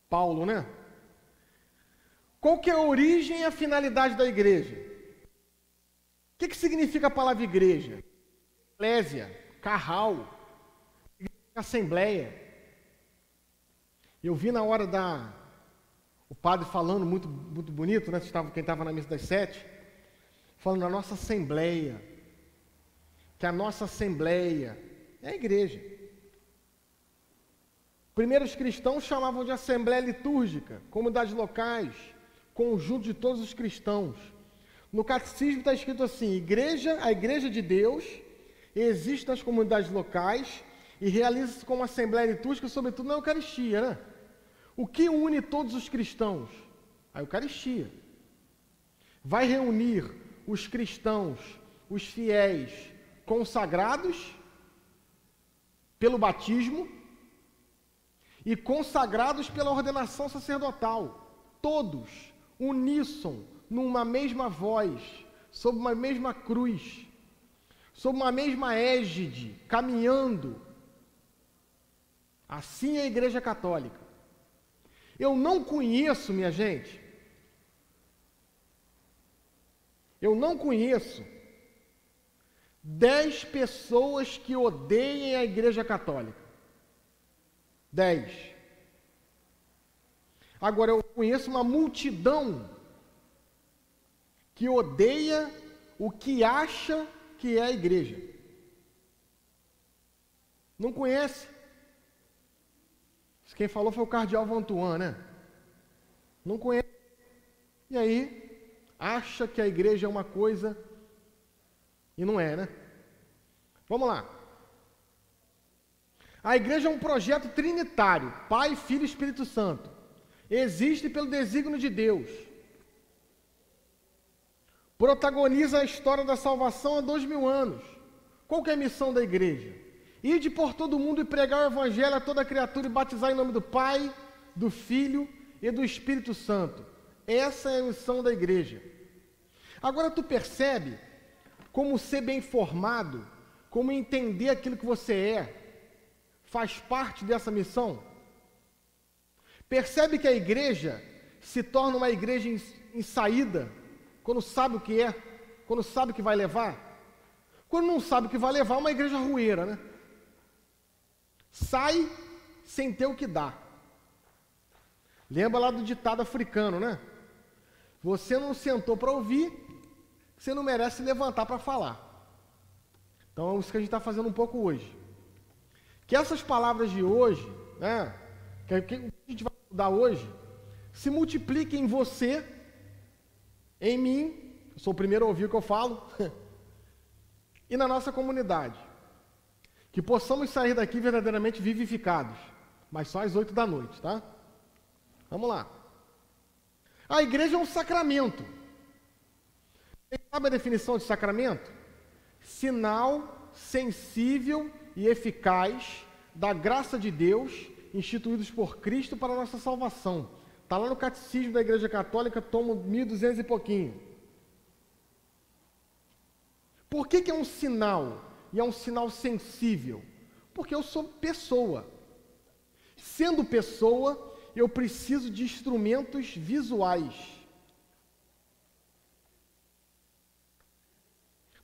Paulo, né? Qual que é a origem e a finalidade da igreja? O que significa a palavra igreja? Eclésia, carral, assembleia. Eu vi na hora o padre falando muito, muito bonito, né? Quem estava na missa das 7, falando da nossa assembleia, que a nossa assembleia é a igreja. Primeiros cristãos chamavam de assembleia litúrgica, comunidades locais, conjunto de todos os cristãos. No catecismo está escrito assim: a igreja de Deus existe nas comunidades locais e realiza-se como assembleia litúrgica, sobretudo na Eucaristia, né? O que une todos os cristãos? A Eucaristia. Vai reunir os cristãos, os fiéis consagrados pelo batismo e consagrados pela ordenação sacerdotal. Todos, uníssono, numa mesma voz, sob uma mesma cruz, sob uma mesma égide, caminhando. Assim é a Igreja Católica. Eu não conheço, minha gente, eu não conheço 10 pessoas que odeiem a Igreja Católica. 10. Agora, eu conheço uma multidão que odeia o que acha que é a igreja. Não conhece. Quem falou foi o cardeal Vantuan, né? Não conhece. E aí, acha que a igreja é uma coisa e não é, né? Vamos lá. A igreja é um projeto trinitário, Pai, Filho e Espírito Santo. Existe pelo desígnio de Deus. Protagoniza a história da salvação há 2000 anos. Qual que é a missão da igreja? Ide por todo mundo e pregar o evangelho a toda criatura e batizar em nome do Pai, do Filho e do Espírito Santo. Essa é a missão da igreja. Agora tu percebe como ser bem formado, como entender aquilo que você é, faz parte dessa missão? Percebe que a igreja se torna uma igreja em saída, quando sabe o que é, quando sabe o que vai levar? Quando não sabe o que vai levar, é uma igreja rueira, né? Sai sem ter o que dá. Lembra lá do ditado africano, né? Você não sentou para ouvir, você não merece levantar para falar. Então é isso que a gente está fazendo um pouco hoje. Que essas palavras de hoje, né, que a gente vai estudar hoje, se multipliquem em você, em mim, eu sou o primeiro a ouvir o que eu falo, e na nossa comunidade. Que possamos sair daqui verdadeiramente vivificados, mas só às 8 da noite, tá? Vamos lá. A igreja é um sacramento. Você sabe a definição de sacramento? Sinal sensível e eficaz da graça de Deus instituídos por Cristo para a nossa salvação. Está lá no Catecismo da Igreja Católica, tomo 1200 e pouquinho. Por que é um sinal? E é um sinal sensível? Porque eu sou pessoa. Sendo pessoa, eu preciso de instrumentos visuais.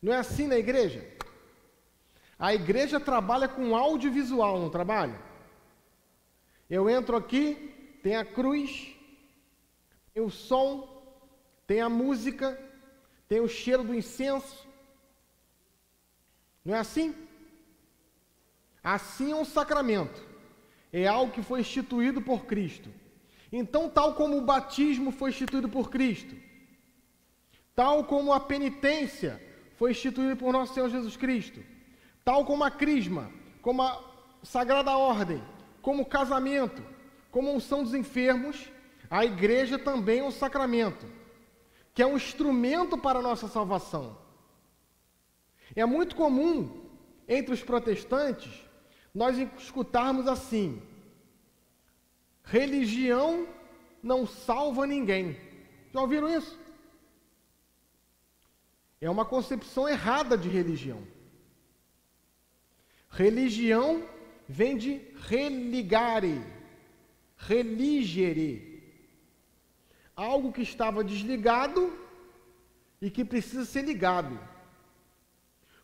Não é assim na igreja? A igreja trabalha com audiovisual, não trabalha? Eu entro aqui, tem a cruz, tem o som, tem a música, tem o cheiro do incenso. Não é assim? Assim é um sacramento. É algo que foi instituído por Cristo. Então, tal como o batismo foi instituído por Cristo, tal como a penitência foi instituída por nosso Senhor Jesus Cristo, tal como a crisma, como a sagrada ordem, como o casamento, como a unção dos enfermos, a igreja também é um sacramento, que é um instrumento para a nossa salvação. É muito comum, entre os protestantes, nós escutarmos assim: religião não salva ninguém. Já ouviram isso? É uma concepção errada de religião. Religião vem de religare, religere. Algo que estava desligado e que precisa ser ligado.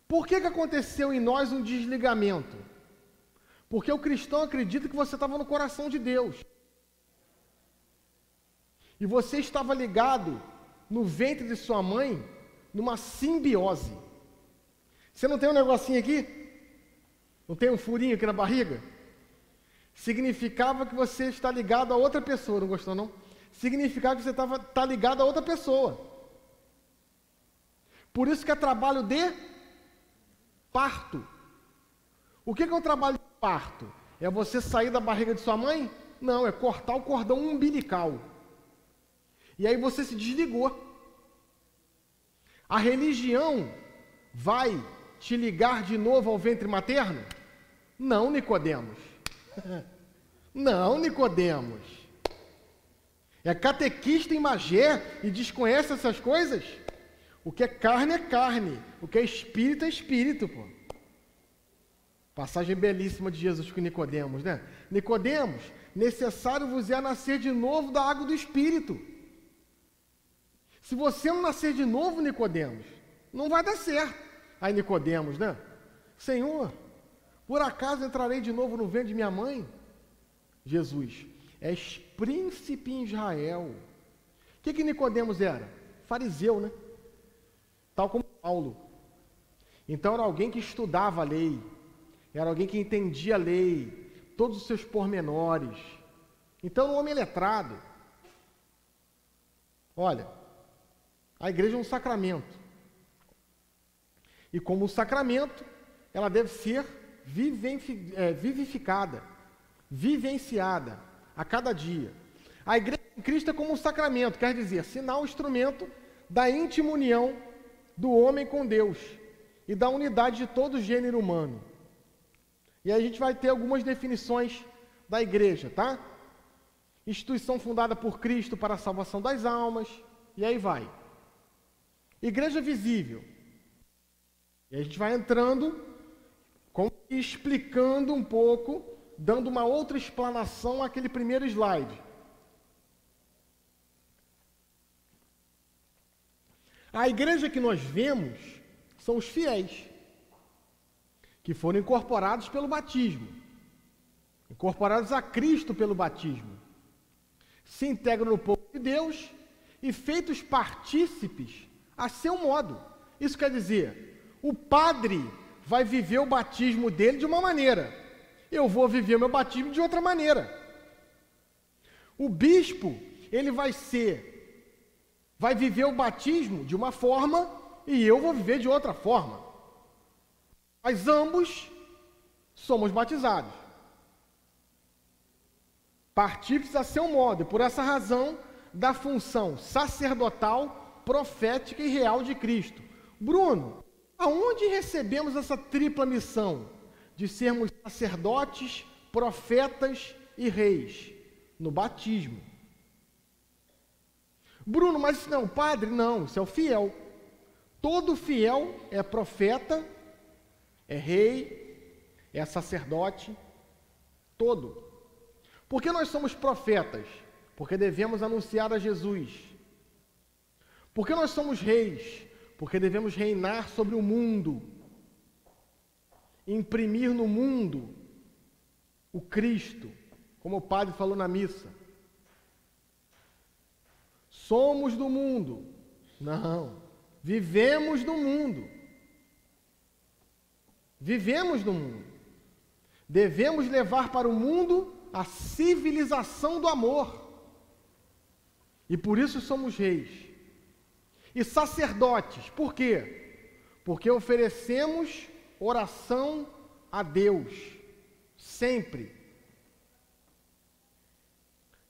Por que aconteceu em nós um desligamento? Porque o cristão acredita que você estava no coração de Deus. E você estava ligado no ventre de sua mãe, numa simbiose. Você não tem um negocinho aqui? Não tem um furinho aqui na barriga? Significava que você está ligado a outra pessoa, não gostou não? Significava que você está ligado a outra pessoa. Por isso que é trabalho de parto. O que é o trabalho de parto? É você sair da barriga de sua mãe? Não, é cortar o cordão umbilical. E aí você se desligou. A religião vai te ligar de novo ao ventre materno? Não, Nicodemos. Não, Nicodemos. É catequista em Magé e desconhece essas coisas? O que é carne, o que é espírito, pô. Passagem belíssima de Jesus com Nicodemos, né? Nicodemos, necessário vos é nascer de novo da água do Espírito. Se você não nascer de novo, Nicodemos, não vai dar certo. Aí Nicodemos, né? Senhor, por acaso entrarei de novo no ventre de minha mãe? Jesus, és príncipe em Israel. O que Nicodemos era? Fariseu, né? Tal como Paulo. Então era alguém que estudava a lei, era alguém que entendia a lei, todos os seus pormenores. Então era um homem letrado. Olha, a igreja é um sacramento. E como um sacramento, ela deve ser vivificada, vivenciada a cada dia. A igreja em Cristo é como um sacramento, quer dizer, sinal, instrumento da íntima união do homem com Deus e da unidade de todo o gênero humano. E aí a gente vai ter algumas definições da igreja, tá? Instituição fundada por Cristo para a salvação das almas, e aí vai. Igreja visível. E a gente vai entrando, explicando um pouco, dando uma outra explanação àquele primeiro slide. A igreja que nós vemos são os fiéis, que foram incorporados pelo batismo, incorporados a Cristo pelo batismo, se integram no povo de Deus e feitos partícipes a seu modo. Isso quer dizer, o padre vai viver o batismo dele de uma maneira, eu vou viver o meu batismo de outra maneira. O bispo, ele vai viver o batismo de uma forma e eu vou viver de outra forma. Mas ambos somos batizados. Partícipes a seu modo, e por essa razão, da função sacerdotal, profética e real de Cristo. Bruno, aonde recebemos essa tripla missão de sermos sacerdotes, profetas e reis? No batismo. Bruno, mas isso não é o padre? Não, isso é o fiel. Todo fiel é profeta, é rei, é sacerdote, todo. Por que nós somos profetas? Porque devemos anunciar a Jesus. Por que nós somos reis? Porque devemos reinar sobre o mundo. imprimir no mundo o Cristo, como o padre falou na missa. Somos do mundo. Não. Vivemos no mundo. Vivemos no mundo. Devemos levar para o mundo a civilização do amor. E por isso somos reis. E sacerdotes. Por quê? Porque oferecemos oração a Deus. Sempre.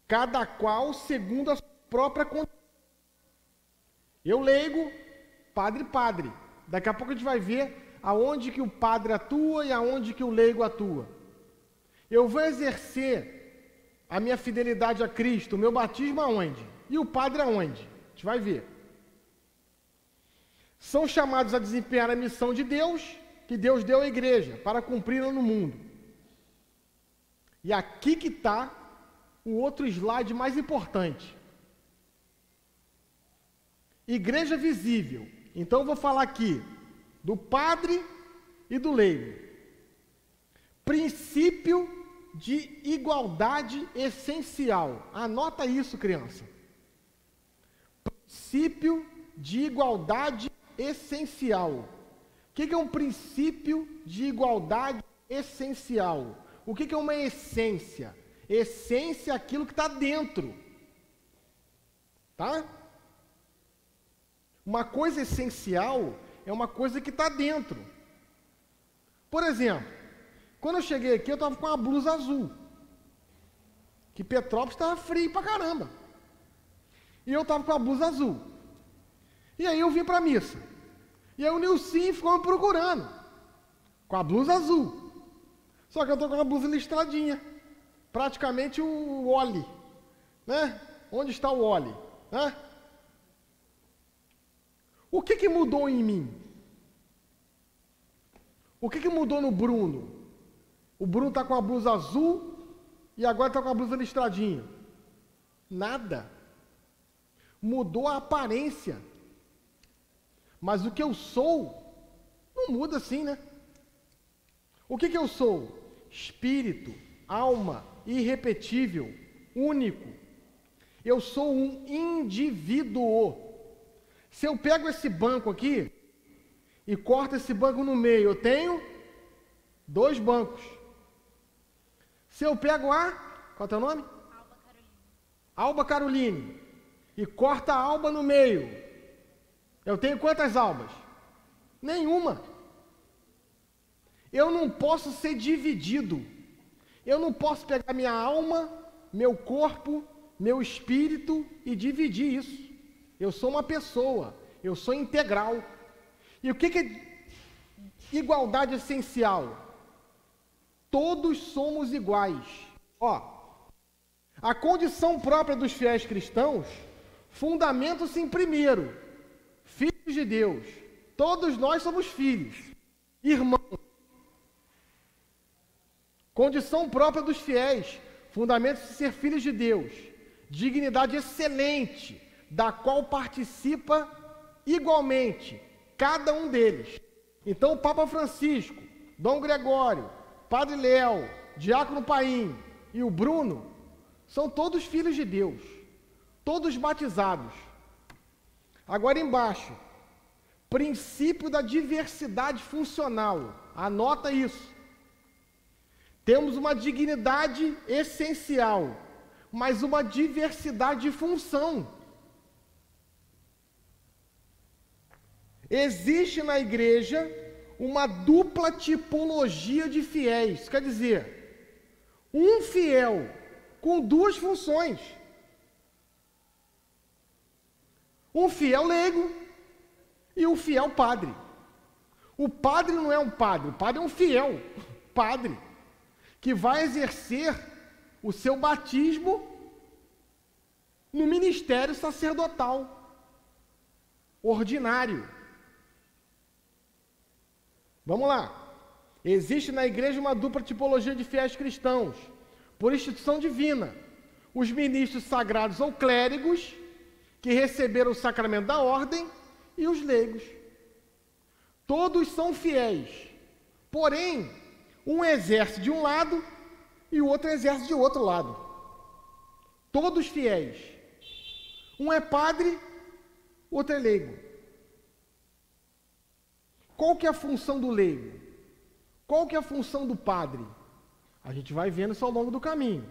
Cada qual segundo a sua própria condição. Eu leigo, padre. Daqui a pouco a gente vai ver aonde que o padre atua e aonde que o leigo atua. Eu vou exercer a minha fidelidade a Cristo, o meu batismo aonde? E o padre aonde? A gente vai ver. São chamados a desempenhar a missão de Deus, que Deus deu à igreja, para cumpri-la no mundo. E aqui que está o outro slide mais importante. Igreja visível. Então eu vou falar aqui do padre e do leigo. Princípio de igualdade essencial. Anota isso, criança. Princípio de igualdade essencial. O que é um princípio de igualdade essencial? O que é uma essência? Essência é aquilo que está dentro. Tá? Uma coisa essencial é uma coisa que está dentro. Por exemplo, quando eu cheguei aqui, eu estava com uma blusa azul. Que Petrópolis estava frio pra caramba. E eu estava com a blusa azul. E aí eu vim para a missa. E aí o Nilcinho ficou me procurando. Com a blusa azul. Só que eu estou com a blusa listradinha. Praticamente o Oli. Né? Onde está o Oli? Né? O que mudou em mim? O que mudou no Bruno? O Bruno está com a blusa azul e agora está com a blusa listradinha. Nada. Mudou a aparência. Mas o que eu sou, não muda assim, né? O que eu sou? Espírito, alma, irrepetível, único. Eu sou um indivíduo. Se eu pego esse banco aqui e corto esse banco no meio, eu tenho 2 bancos. Se eu pego qual é o teu nome? Alba Caroline. E corta a Alba no meio, eu tenho quantas albas? Nenhuma. Eu não posso ser dividido. Eu não posso pegar minha alma, meu corpo, meu espírito e dividir isso. Eu sou uma pessoa, eu sou integral. E o que é igualdade essencial? Todos somos iguais. A condição própria dos fiéis cristãos fundamenta-se em primeiro, filhos de Deus. Todos nós somos filhos, irmãos. Condição própria dos fiéis fundamenta-se em ser filhos de Deus. Dignidade excelente, da qual participa igualmente cada um deles. Então o Papa Francisco, Dom Gregório, Padre Léo, Diácono Paim e o Bruno são todos filhos de Deus, todos batizados. Agora embaixo, princípio da diversidade funcional. Anota isso. Temos uma dignidade essencial, mas uma diversidade de função. Existe na igreja uma dupla tipologia de fiéis, quer dizer, um fiel com 2 funções. Um fiel leigo e um fiel padre. O padre não é um padre, o padre é um fiel padre, que vai exercer o seu batismo no ministério sacerdotal ordinário. Vamos lá. Existe na igreja uma dupla tipologia de fiéis cristãos, por instituição divina. Os ministros sagrados ou clérigos, que receberam o sacramento da ordem, e os leigos. Todos são fiéis, Porém, um exerce de um lado e o outro exerce de outro lado. Todos fiéis. Um é padre, o outro é leigo. Qual que é a função do leigo? Qual que é a função do padre? A gente vai vendo isso ao longo do caminho.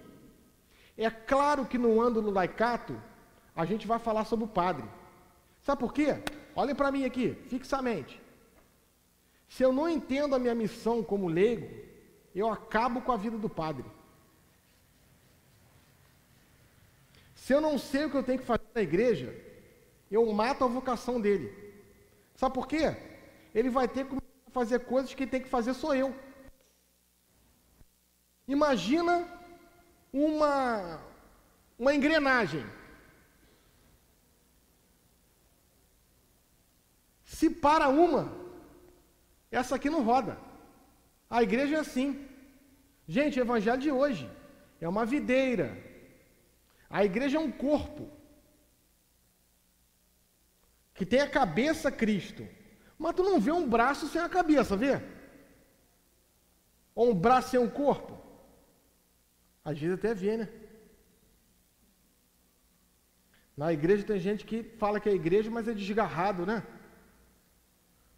É claro que no ânulo laicato, a gente vai falar sobre o padre. Sabe por quê? Olhem para mim aqui, fixamente. Se eu não entendo a minha missão como leigo, eu acabo com a vida do padre. Se eu não sei o que eu tenho que fazer na igreja, eu mato a vocação dele. Sabe por quê? Ele vai ter que fazer coisas que tem que fazer sou eu. Imagina uma engrenagem. Se para uma, essa aqui não roda. A igreja é assim. Gente, o evangelho de hoje é uma videira. A igreja é um corpo que tem a cabeça Cristo. Mas tu não vê um braço sem a cabeça, vê? Ou um braço sem um corpo? Às vezes até vê, né? Na igreja tem gente que fala que é igreja, mas é desgarrado, né?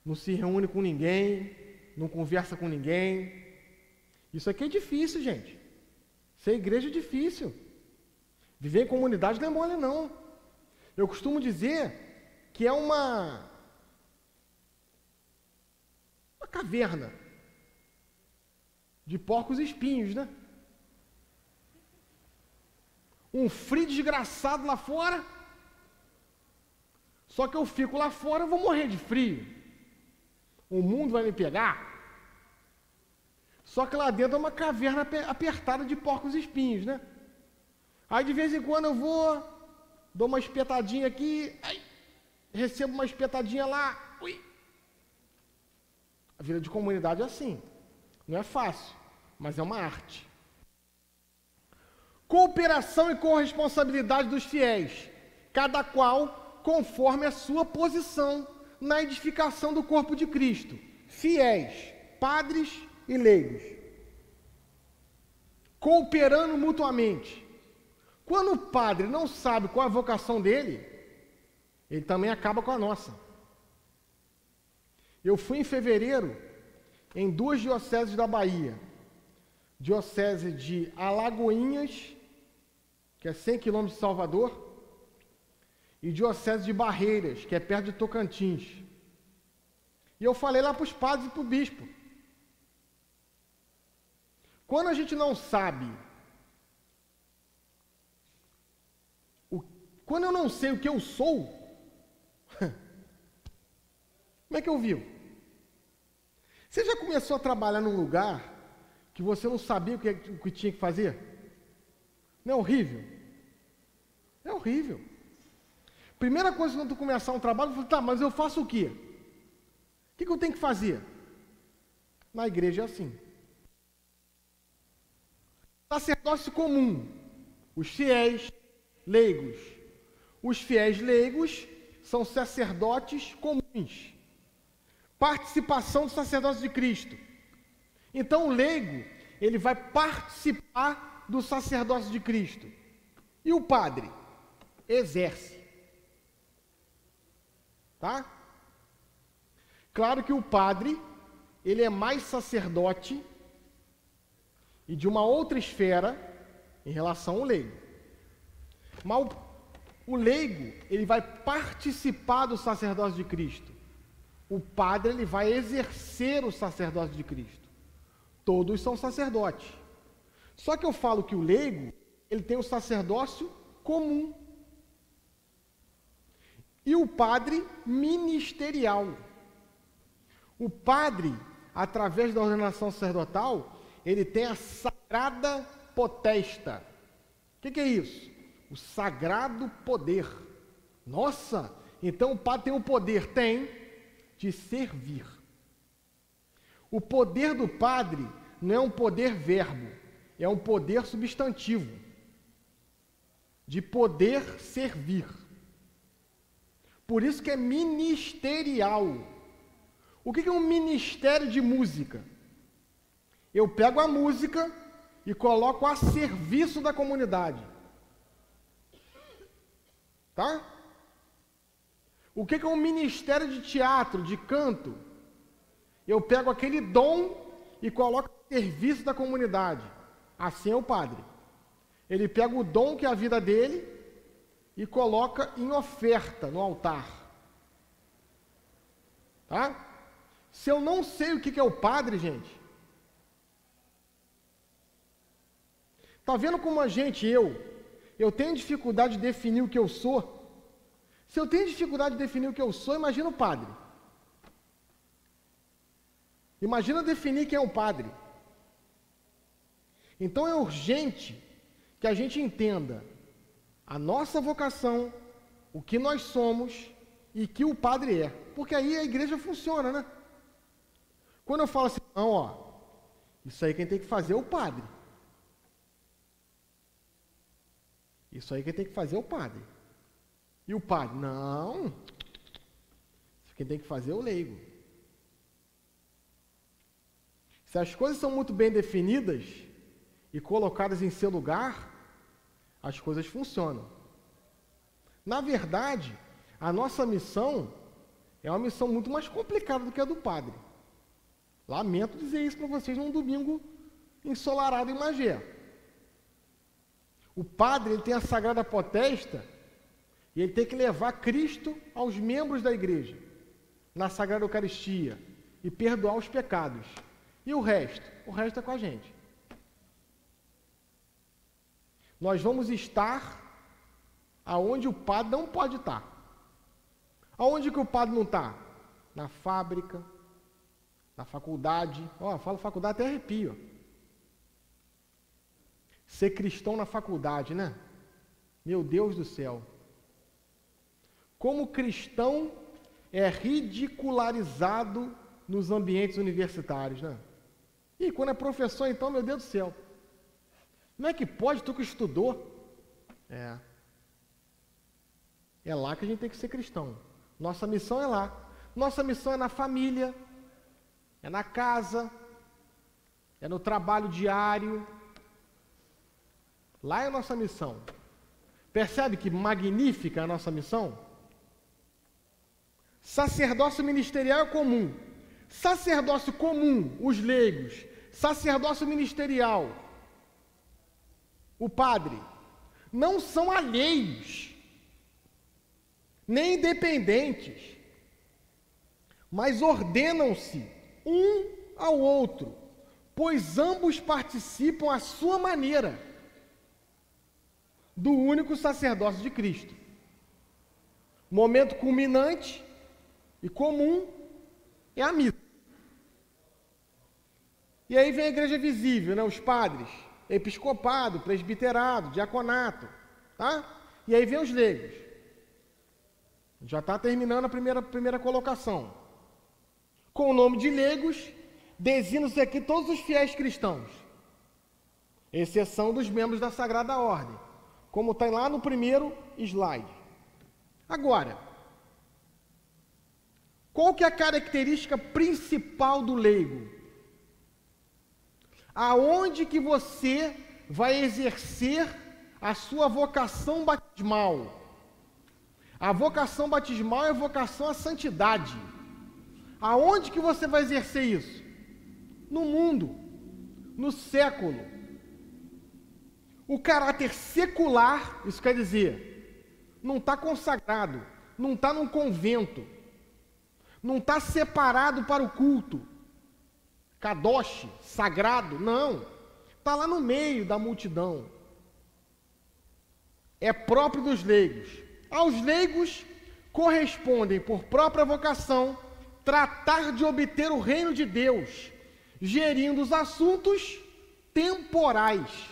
Não se reúne com ninguém, não conversa com ninguém. Isso aqui é difícil, gente. Ser igreja é difícil. Viver em comunidade não é mole, não. Eu costumo dizer que é uma caverna de porcos e espinhos, né? Um frio desgraçado lá fora. Só que eu fico lá fora, eu vou morrer de frio. O mundo vai me pegar. Só que lá dentro é uma caverna apertada de porcos e espinhos, né? Aí de vez em quando eu vou, dou uma espetadinha aqui, aí, recebo uma espetadinha lá. Ui. A vida de comunidade é assim. Não é fácil, mas é uma arte. Cooperação e corresponsabilidade dos fiéis, cada qual conforme a sua posição na edificação do corpo de Cristo. Fiéis, padres e leigos. Cooperando mutuamente. Quando o padre não sabe qual é a vocação dele, ele também acaba com a nossa. Eu fui em fevereiro em 2 dioceses da Bahia. Diocese de Alagoinhas, que é 100 quilômetros de Salvador, e Diocese de Barreiras, que é perto de Tocantins. E eu falei lá para os padres e para o bispo. Quando a gente não sabe, quando eu não sei o que eu sou, como é que eu vivo? Você já começou a trabalhar num lugar que você não sabia o que tinha que fazer? Não é horrível? É horrível. Primeira coisa quando tu começar um trabalho, eu falo, tá, mas eu faço o quê? O que eu tenho que fazer? Na igreja é assim. Sacerdócio comum, os fiéis leigos. Os fiéis leigos são sacerdotes comuns. Participação do sacerdócio de Cristo. Então o leigo, ele vai participar do sacerdócio de Cristo. E o padre? Exerce. Tá? Claro que o padre, ele é mais sacerdote e de uma outra esfera em relação ao leigo. Mas o leigo, ele vai participar do sacerdócio de Cristo. O padre, ele vai exercer o sacerdócio de Cristo. Todos são sacerdotes. Só que eu falo que o leigo, ele tem o sacerdócio comum. E o padre ministerial. O padre, através da ordenação sacerdotal, ele tem a sagrada potesta. O que é isso? O sagrado poder. Nossa, então o padre tem o poder, tem, de servir. O poder do padre não é um poder verbo, é um poder substantivo, de poder servir. Por isso que é ministerial. O que é um ministério de música? eu pego a música e coloco a serviço da comunidade. Tá? O que é um ministério de teatro, de canto? Eu pego aquele dom e coloco a serviço da comunidade. Assim é o padre. Ele pega o dom que é a vida dele e coloca em oferta no altar. Tá? Se eu não sei o que é o padre, gente, tá vendo como a gente, eu tenho dificuldade de definir o que eu sou? Se eu tenho dificuldade de definir o que eu sou, imagina o padre. Imagina definir quem é um padre. Então é urgente que a gente entenda a nossa vocação, o que nós somos e que o padre é. Porque aí a igreja funciona, né? Quando eu falo assim, não, ó, isso aí quem tem que fazer é o padre. Isso aí quem tem que fazer é o padre. E o padre? Não. Quem tem que fazer é o leigo. Se as coisas são muito bem definidas e colocadas em seu lugar, as coisas funcionam. Na verdade, a nossa missão é uma missão muito mais complicada do que a do padre. Lamento dizer isso para vocês num domingo ensolarado em Magé. O padre, ele tem a sagrada potesta e ele tem que levar Cristo aos membros da igreja, na Sagrada Eucaristia, e perdoar os pecados. E o resto? O resto é com a gente. Nós vamos estar aonde o padre não pode estar. Aonde que o padre não está? Na fábrica, na faculdade. Ó, falo faculdade até arrepio. Ser cristão na faculdade, né? Meu Deus do céu. Como cristão é ridicularizado nos ambientes universitários, né? E quando é professor, então, meu Deus do céu. Como é que pode, tu que estudou? É lá que a gente tem que ser cristão. Nossa missão é lá. Nossa missão é na família, é na casa, é no trabalho diário. Lá é a nossa missão. Percebe que magnífica é a nossa missão? Sacerdócio ministerial é comum. Sacerdócio comum, os leigos. Sacerdócio ministerial, o padre, não são alheios, nem independentes, mas ordenam-se um ao outro, pois ambos participam à sua maneira do único sacerdócio de Cristo. Momento culminante e comum é a missa. E aí vem a igreja visível, né? Os padres, episcopado, presbiterado, diaconato, tá? E aí vem os leigos. Já está terminando a primeira colocação. Com o nome de leigos, designam-se aqui todos os fiéis cristãos, exceção dos membros da Sagrada Ordem, como está lá no primeiro slide. Agora, qual que é a característica principal do leigo? Aonde que você vai exercer a sua vocação batismal? A vocação batismal é a vocação à santidade. Aonde que você vai exercer isso? No mundo, no século. O caráter secular, isso quer dizer, não está consagrado, não está num convento, não está separado para o culto, kadosh, sagrado, não. Está lá no meio da multidão. É próprio dos leigos. Aos leigos correspondem, por própria vocação, tratar de obter o reino de Deus, gerindo os assuntos temporais.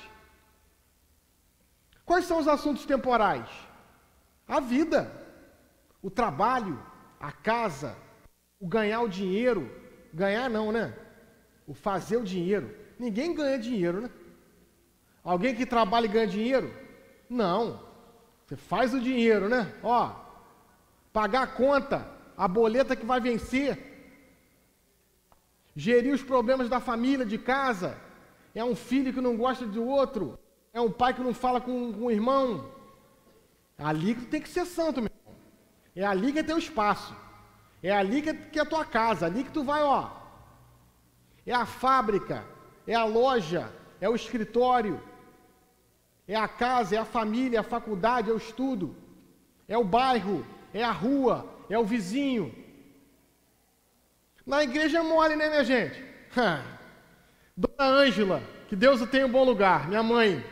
Quais são os assuntos temporais? A vida, o trabalho, a casa, o ganhar o dinheiro. Ganhar não, né? O fazer o dinheiro. Ninguém ganha dinheiro, né? Alguém que trabalha e ganha dinheiro? Não. Você faz o dinheiro, né? Ó, pagar a conta, a boleta que vai vencer. gerir os problemas da família, de casa. É um filho que não gosta do outro. É um pai que não fala com o irmão. É ali que tu tem que ser santo, meu irmão. É ali que é teu espaço. É ali que é a tua casa. Ali que tu vai, ó. É a fábrica, é a loja, é o escritório, é a casa, é a família, é a faculdade, é o estudo, é o bairro, é a rua, é o vizinho. Na igreja é mole, né, minha gente? Dona Ângela, que Deus o tenha em bom lugar, minha mãe.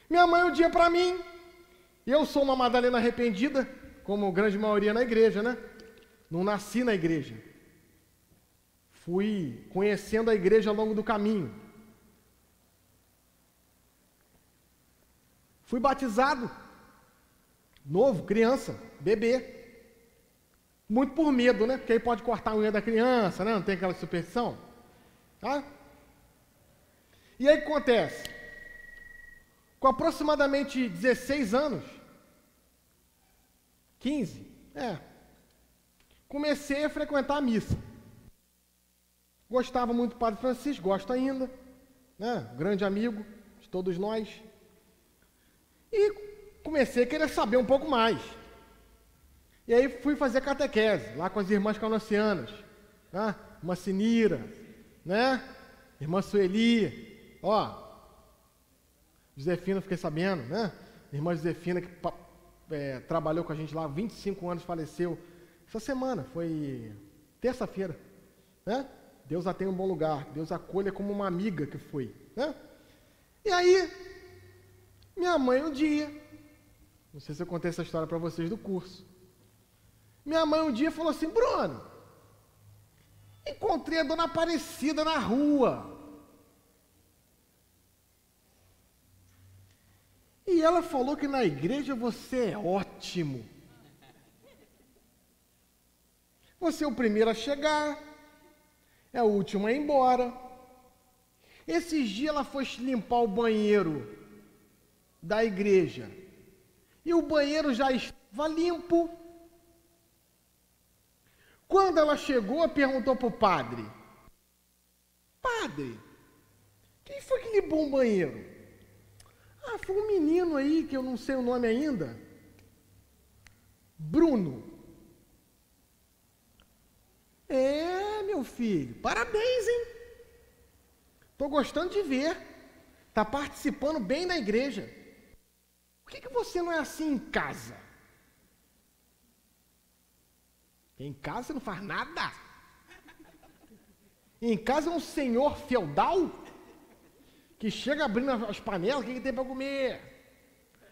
Minha mãe um dia para mim, eu sou uma Madalena arrependida, como a grande maioria na igreja, né? Não nasci na igreja. Fui conhecendo a igreja ao longo do caminho. Fui batizado, novo, criança, bebê. Muito por medo, né? Porque aí pode cortar a unha da criança, né? Não tem aquela superstição. Tá? E aí o que acontece? Com aproximadamente 16 anos, 15, comecei a frequentar a missa. Gostava muito do Padre Francisco, gosto ainda, né? Grande amigo de todos nós. E comecei a querer saber um pouco mais. E aí fui fazer catequese, lá com as irmãs canoncianas, né? Irmã Sinira, né? Irmã Sueli, ó. Josefina, fiquei sabendo, né? Irmã Josefina, que trabalhou com a gente lá há 25 anos, faleceu essa semana, foi terça-feira, né? Deus a tem um bom lugar, Deus acolha como uma amiga que foi, né? E aí, minha mãe um dia, não sei se eu contei essa história para vocês do curso, minha mãe um dia falou assim: Bruno, encontrei a Dona Aparecida na rua. E ela falou que na igreja você é ótimo. Você é o primeiro a chegar, é o último a ir embora. Esses dias ela foi limpar o banheiro da igreja. E o banheiro já estava limpo. Quando ela chegou, perguntou para o padre: Padre, quem foi que limpou o banheiro? Ah, foi um menino aí, que eu não sei o nome ainda. Bruno. É, meu filho, parabéns, hein? Estou gostando de ver. Está participando bem da igreja. Por que você não é assim em casa? Em casa você não faz nada. Em casa é um senhor feudal que chega abrindo as panelas, o que tem para comer?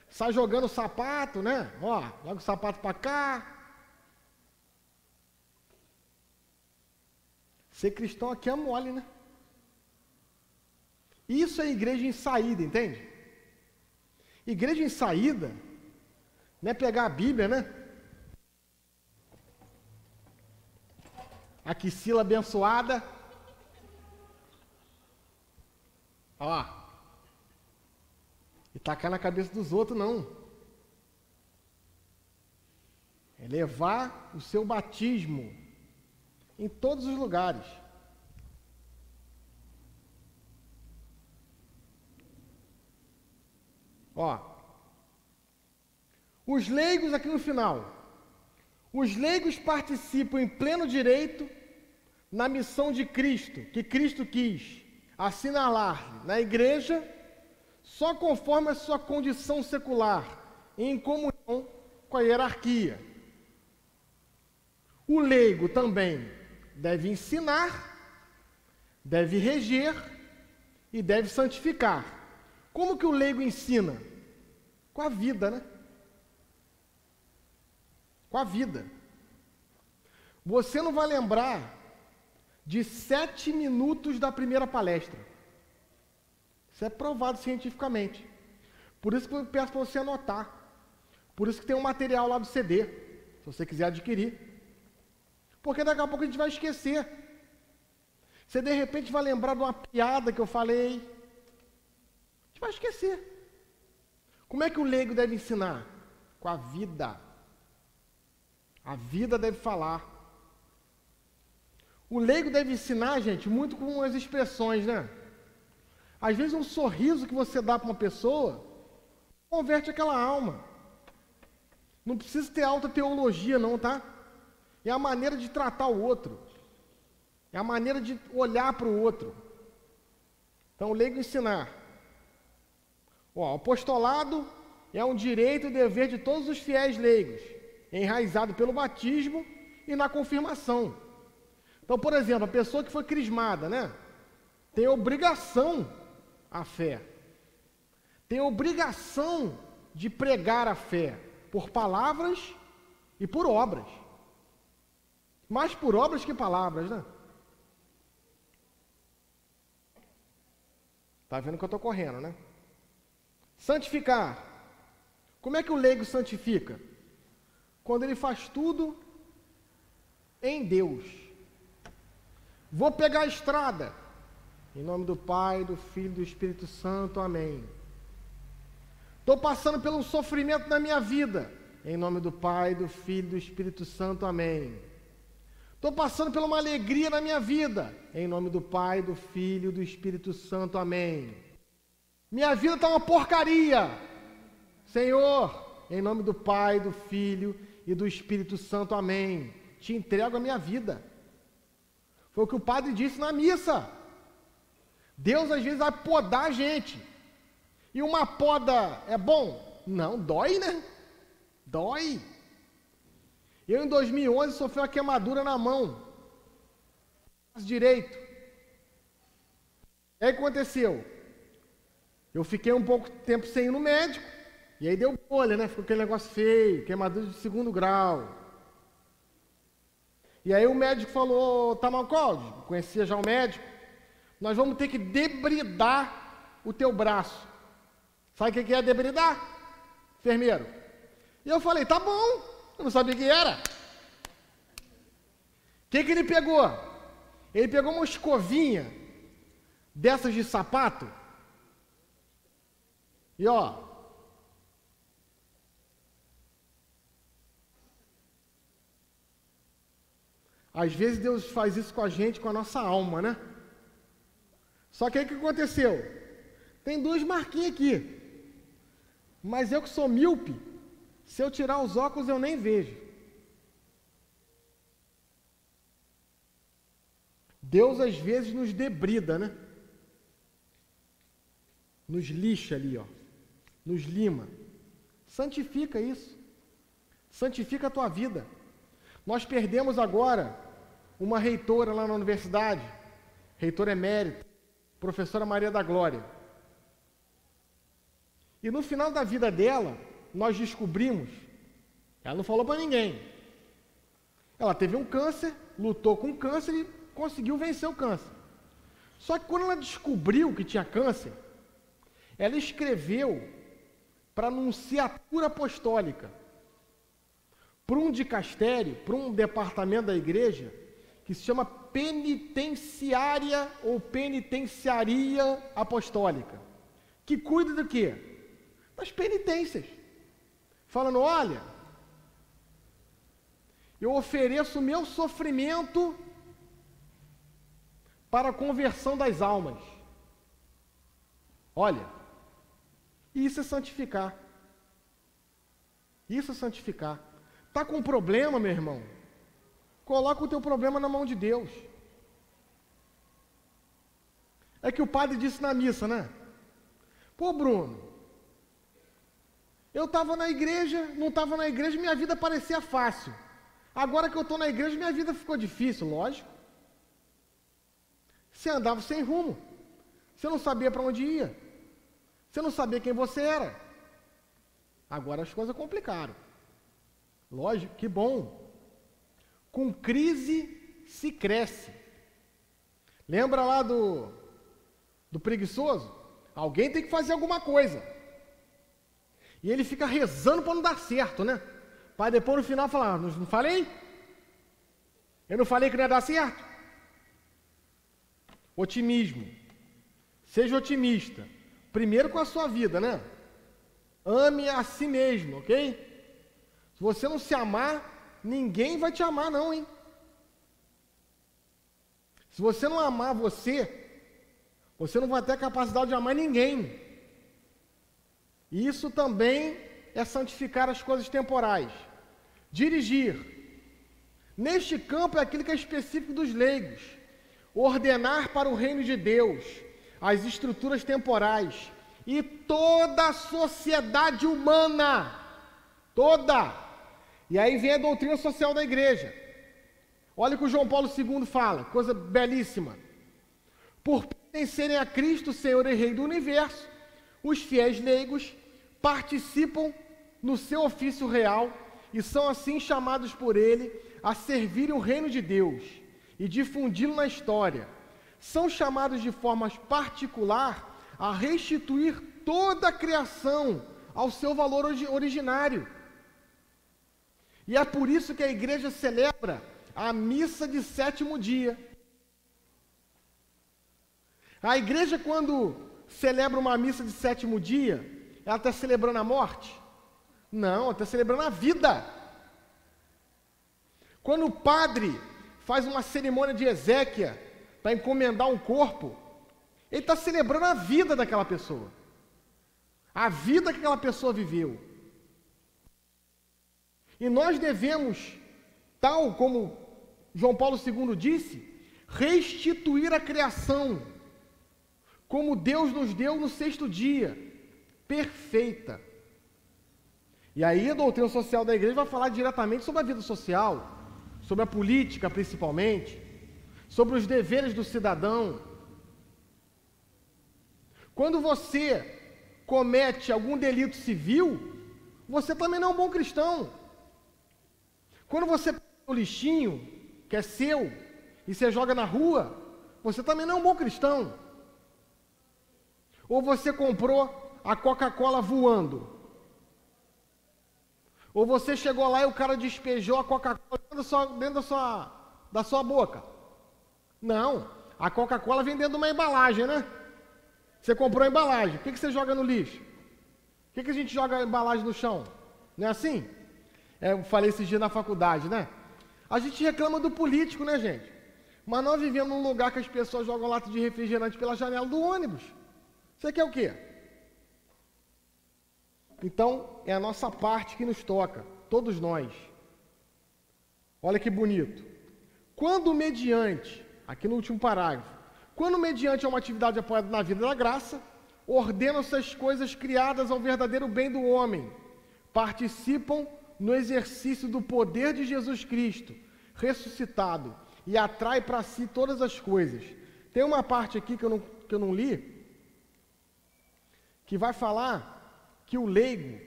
Sai jogando o sapato, né? Ó, joga o sapato para cá. Ser cristão aqui é mole, né? Isso é igreja em saída, entende? Igreja em saída não é pegar a Bíblia, né? A Quisila abençoada. Ó. E tacar na cabeça dos outros, não. É levar o seu batismo em todos os lugares. Ó. Os leigos aqui no final. Os leigos participam em pleno direito na missão de Cristo, que Cristo quis assinalar na igreja, só conforme a sua condição secular, em comunhão com a hierarquia. O leigo também deve ensinar, deve reger e deve santificar. Como que o leigo ensina? Com a vida, né? Com a vida. Você não vai lembrar de 7 minutos da primeira palestra. Isso é provado cientificamente. Por isso que eu peço para você anotar. Por isso que tem um material lá do CD, se você quiser adquirir. Porque daqui a pouco a gente vai esquecer. Você de repente vai lembrar de uma piada que eu falei. A gente vai esquecer. Como é que o leigo deve ensinar? Com a vida. A vida deve falar. O leigo deve ensinar, gente, muito com as expressões, né? Às vezes um sorriso que você dá para uma pessoa converte aquela alma. Não precisa ter alta teologia, não, tá? É a maneira de tratar o outro. É a maneira de olhar para o outro. Então, o leigo ensinar. O apostolado é um direito e dever de todos os fiéis leigos, enraizado pelo batismo e na confirmação. Então, por exemplo, a pessoa que foi crismada, né? Tem obrigação à fé. Tem obrigação de pregar a fé por palavras e por obras. Mais por obras que palavras, né? Tá vendo que eu estou correndo, né? Santificar. Como é que o leigo santifica? Quando ele faz tudo em Deus. Vou pegar a estrada. Em nome do Pai, do Filho e do Espírito Santo. Amém. Estou passando por um sofrimento na minha vida. Em nome do Pai, do Filho e do Espírito Santo. Amém. Estou passando por uma alegria na minha vida. Em nome do Pai, do Filho e do Espírito Santo. Amém. Minha vida está uma porcaria. Senhor, em nome do Pai, do Filho e do Espírito Santo. Amém. Te entrego a minha vida. Foi o que o padre disse na missa. Deus às vezes vai podar a gente. E uma poda é bom? Não, dói, né? Dói. Eu em 2011 sofri uma queimadura na mão direito. E aí o que aconteceu? Eu fiquei um pouco tempo sem ir no médico. E aí deu bolha, né? Ficou aquele negócio feio, queimadura de 2º grau. E aí o médico falou, Tamancold, conhecia já o médico, nós vamos ter que debridar o teu braço. Sabe o que é debridar? Enfermeiro. E eu falei, tá bom, eu não sabia o que era. O que ele pegou? Ele pegou uma escovinha dessas de sapato e ó, às vezes Deus faz isso com a gente, com a nossa alma, né? Só que aí o que aconteceu? Tem 2 marquinhas aqui. Mas eu que sou míope, se eu tirar os óculos eu nem vejo. Deus às vezes nos debrida, né? Nos lixa ali, ó. Nos lima. Santifica isso. Santifica a tua vida. Nós perdemos agora uma reitora lá na universidade, reitora emérita, professora Maria da Glória. E no final da vida dela, nós descobrimos, ela não falou para ninguém, ela teve um câncer, lutou com o câncer e conseguiu vencer o câncer. Só que quando ela descobriu que tinha câncer, ela escreveu para a nunciatura apostólica, para um dicastério, para um departamento da igreja, que se chama penitenciária ou penitenciaria apostólica, que cuida do quê? Das penitências. Falando, olha, eu ofereço o meu sofrimento para a conversão das almas. Olha, isso é santificar. Isso é santificar. Está com um problema, meu irmão? Coloca o teu problema na mão de Deus. É que o padre disse na missa, né? Pô, Bruno, eu estava na igreja, não estava na igreja, minha vida parecia fácil. Agora que eu estou na igreja, minha vida ficou difícil, lógico. Você andava sem rumo. Você não sabia para onde ia. Você não sabia quem você era. Agora as coisas complicaram. Lógico, que bom. Com crise se cresce. Lembra lá do preguiçoso? Alguém tem que fazer alguma coisa. E ele fica rezando para não dar certo, né? Para depois no final falar, não falei? Eu não falei que não ia dar certo? Otimismo. Seja otimista. Primeiro com a sua vida, né? Ame a si mesmo, ok? Se você não se amar, ninguém vai te amar não, hein? Se você não amar você não vai ter a capacidade de amar ninguém. E isso também é santificar as coisas temporais. Dirigir. Neste campo é aquilo que é específico dos leigos. Ordenar para o reino de Deus as estruturas temporais e toda a sociedade humana. Toda. E aí vem a doutrina social da igreja. Olha o que o João Paulo II fala, coisa belíssima. Por pertencerem a Cristo, Senhor e Rei do Universo, os fiéis leigos participam no seu ofício real e são assim chamados por ele a servirem o reino de Deus e difundi-lo na história. São chamados de forma particular a restituir toda a criação ao seu valor originário. E é por isso que a igreja celebra a missa de sétimo dia. A igreja, quando celebra uma missa de sétimo dia, ela está celebrando a morte? Não, ela está celebrando a vida. Quando o padre faz uma cerimônia de exéquia para encomendar um corpo, ele está celebrando a vida daquela pessoa. A vida que aquela pessoa viveu. E nós devemos, tal como João Paulo II disse, restituir a criação, como Deus nos deu no sexto dia, perfeita. E aí a doutrina social da igreja vai falar diretamente sobre a vida social, sobre a política principalmente, sobre os deveres do cidadão. Quando você comete algum delito civil, você também não é um bom cristão. Quando você pega o lixinho, que é seu, e você joga na rua, você também não é um bom cristão. Ou você comprou a Coca-Cola voando. Ou você chegou lá e o cara despejou a Coca-Cola dentro da sua boca. Não, a Coca-Cola vem dentro de uma embalagem, né? Você comprou a embalagem, por que você joga no lixo? Por que a gente joga a embalagem no chão? Não é assim? Eu falei esses dias na faculdade, né? A gente reclama do político, né, gente? Mas nós vivemos num lugar que as pessoas jogam lata de refrigerante pela janela do ônibus. Você quer o quê? Então, é a nossa parte que nos toca, todos nós. Olha que bonito. Quando mediante, aqui no último parágrafo, quando mediante é uma atividade apoiada na vida da graça, ordenam-se as coisas criadas ao verdadeiro bem do homem, participam no exercício do poder de Jesus Cristo, ressuscitado, e atrai para si todas as coisas. Tem uma parte aqui que eu não li, que vai falar que o leigo...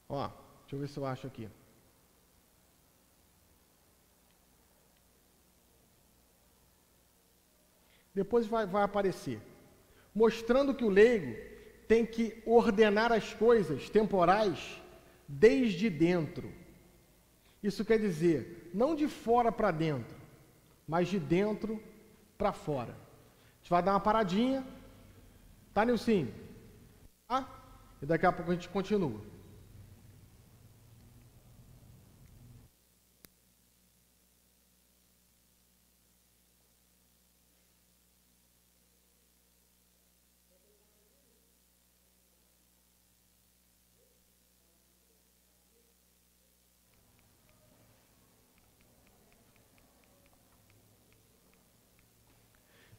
Ó, deixa eu ver se eu acho aqui. Depois vai aparecer. Mostrando que o leigo tem que ordenar as coisas temporais desde dentro. Isso quer dizer, não de fora para dentro, mas de dentro para fora. A gente vai dar uma paradinha, tá, Nilcinho? Tá? E daqui a pouco a gente continua.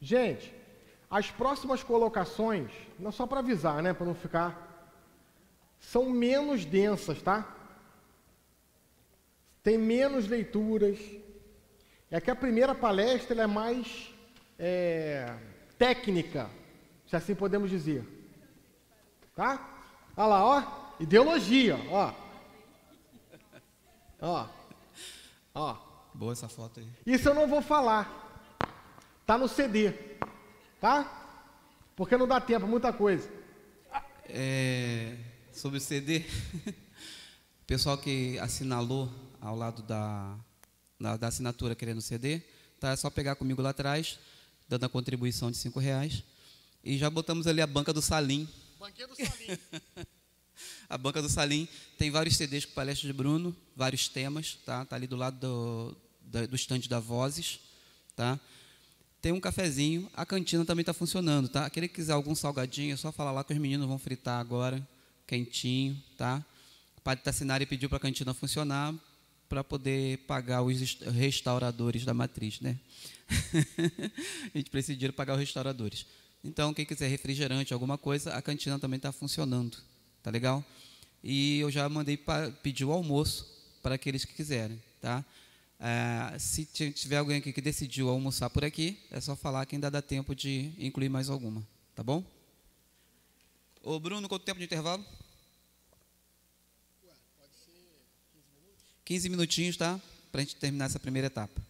Gente, as próximas colocações, não só para avisar, né, para não ficar, são menos densas, tá? Tem menos leituras. É que a primeira palestra ela é mais técnica, se assim podemos dizer. Tá? Olha lá, ó, ideologia, ó. Ó. Ó. Boa essa foto aí. Isso eu não vou falar. Tá no CD, tá? Porque não dá tempo, muita coisa. Sobre o CD, o pessoal que assinalou ao lado da assinatura querendo o CD, tá? É só pegar comigo lá atrás, dando a contribuição de R$5, e já botamos ali a banca do Salim. Banquinha do Salim. A banca do Salim tem vários CDs com palestra de Bruno, vários temas, tá? Tá ali do lado do estande da Vozes, tá? Tem um cafezinho, a cantina também está funcionando, tá? Aquele que quiser algum salgadinho, é só falar lá que os meninos vão fritar agora, quentinho, tá? O padre Tassinari pediu para a cantina funcionar para poder pagar os restauradores da matriz, né? A gente precisa de dinheiro para pagar os restauradores. Então, quem quiser refrigerante, alguma coisa, a cantina também está funcionando, tá legal? E eu já mandei pedir o almoço para aqueles que quiserem, tá? Se tiver alguém aqui que decidiu almoçar por aqui, é só falar que ainda dá tempo de incluir mais alguma, tá bom? Ô Bruno, quanto tempo de intervalo? Pode ser 15 minutos. 15 minutinhos, tá? Para a gente terminar essa primeira etapa.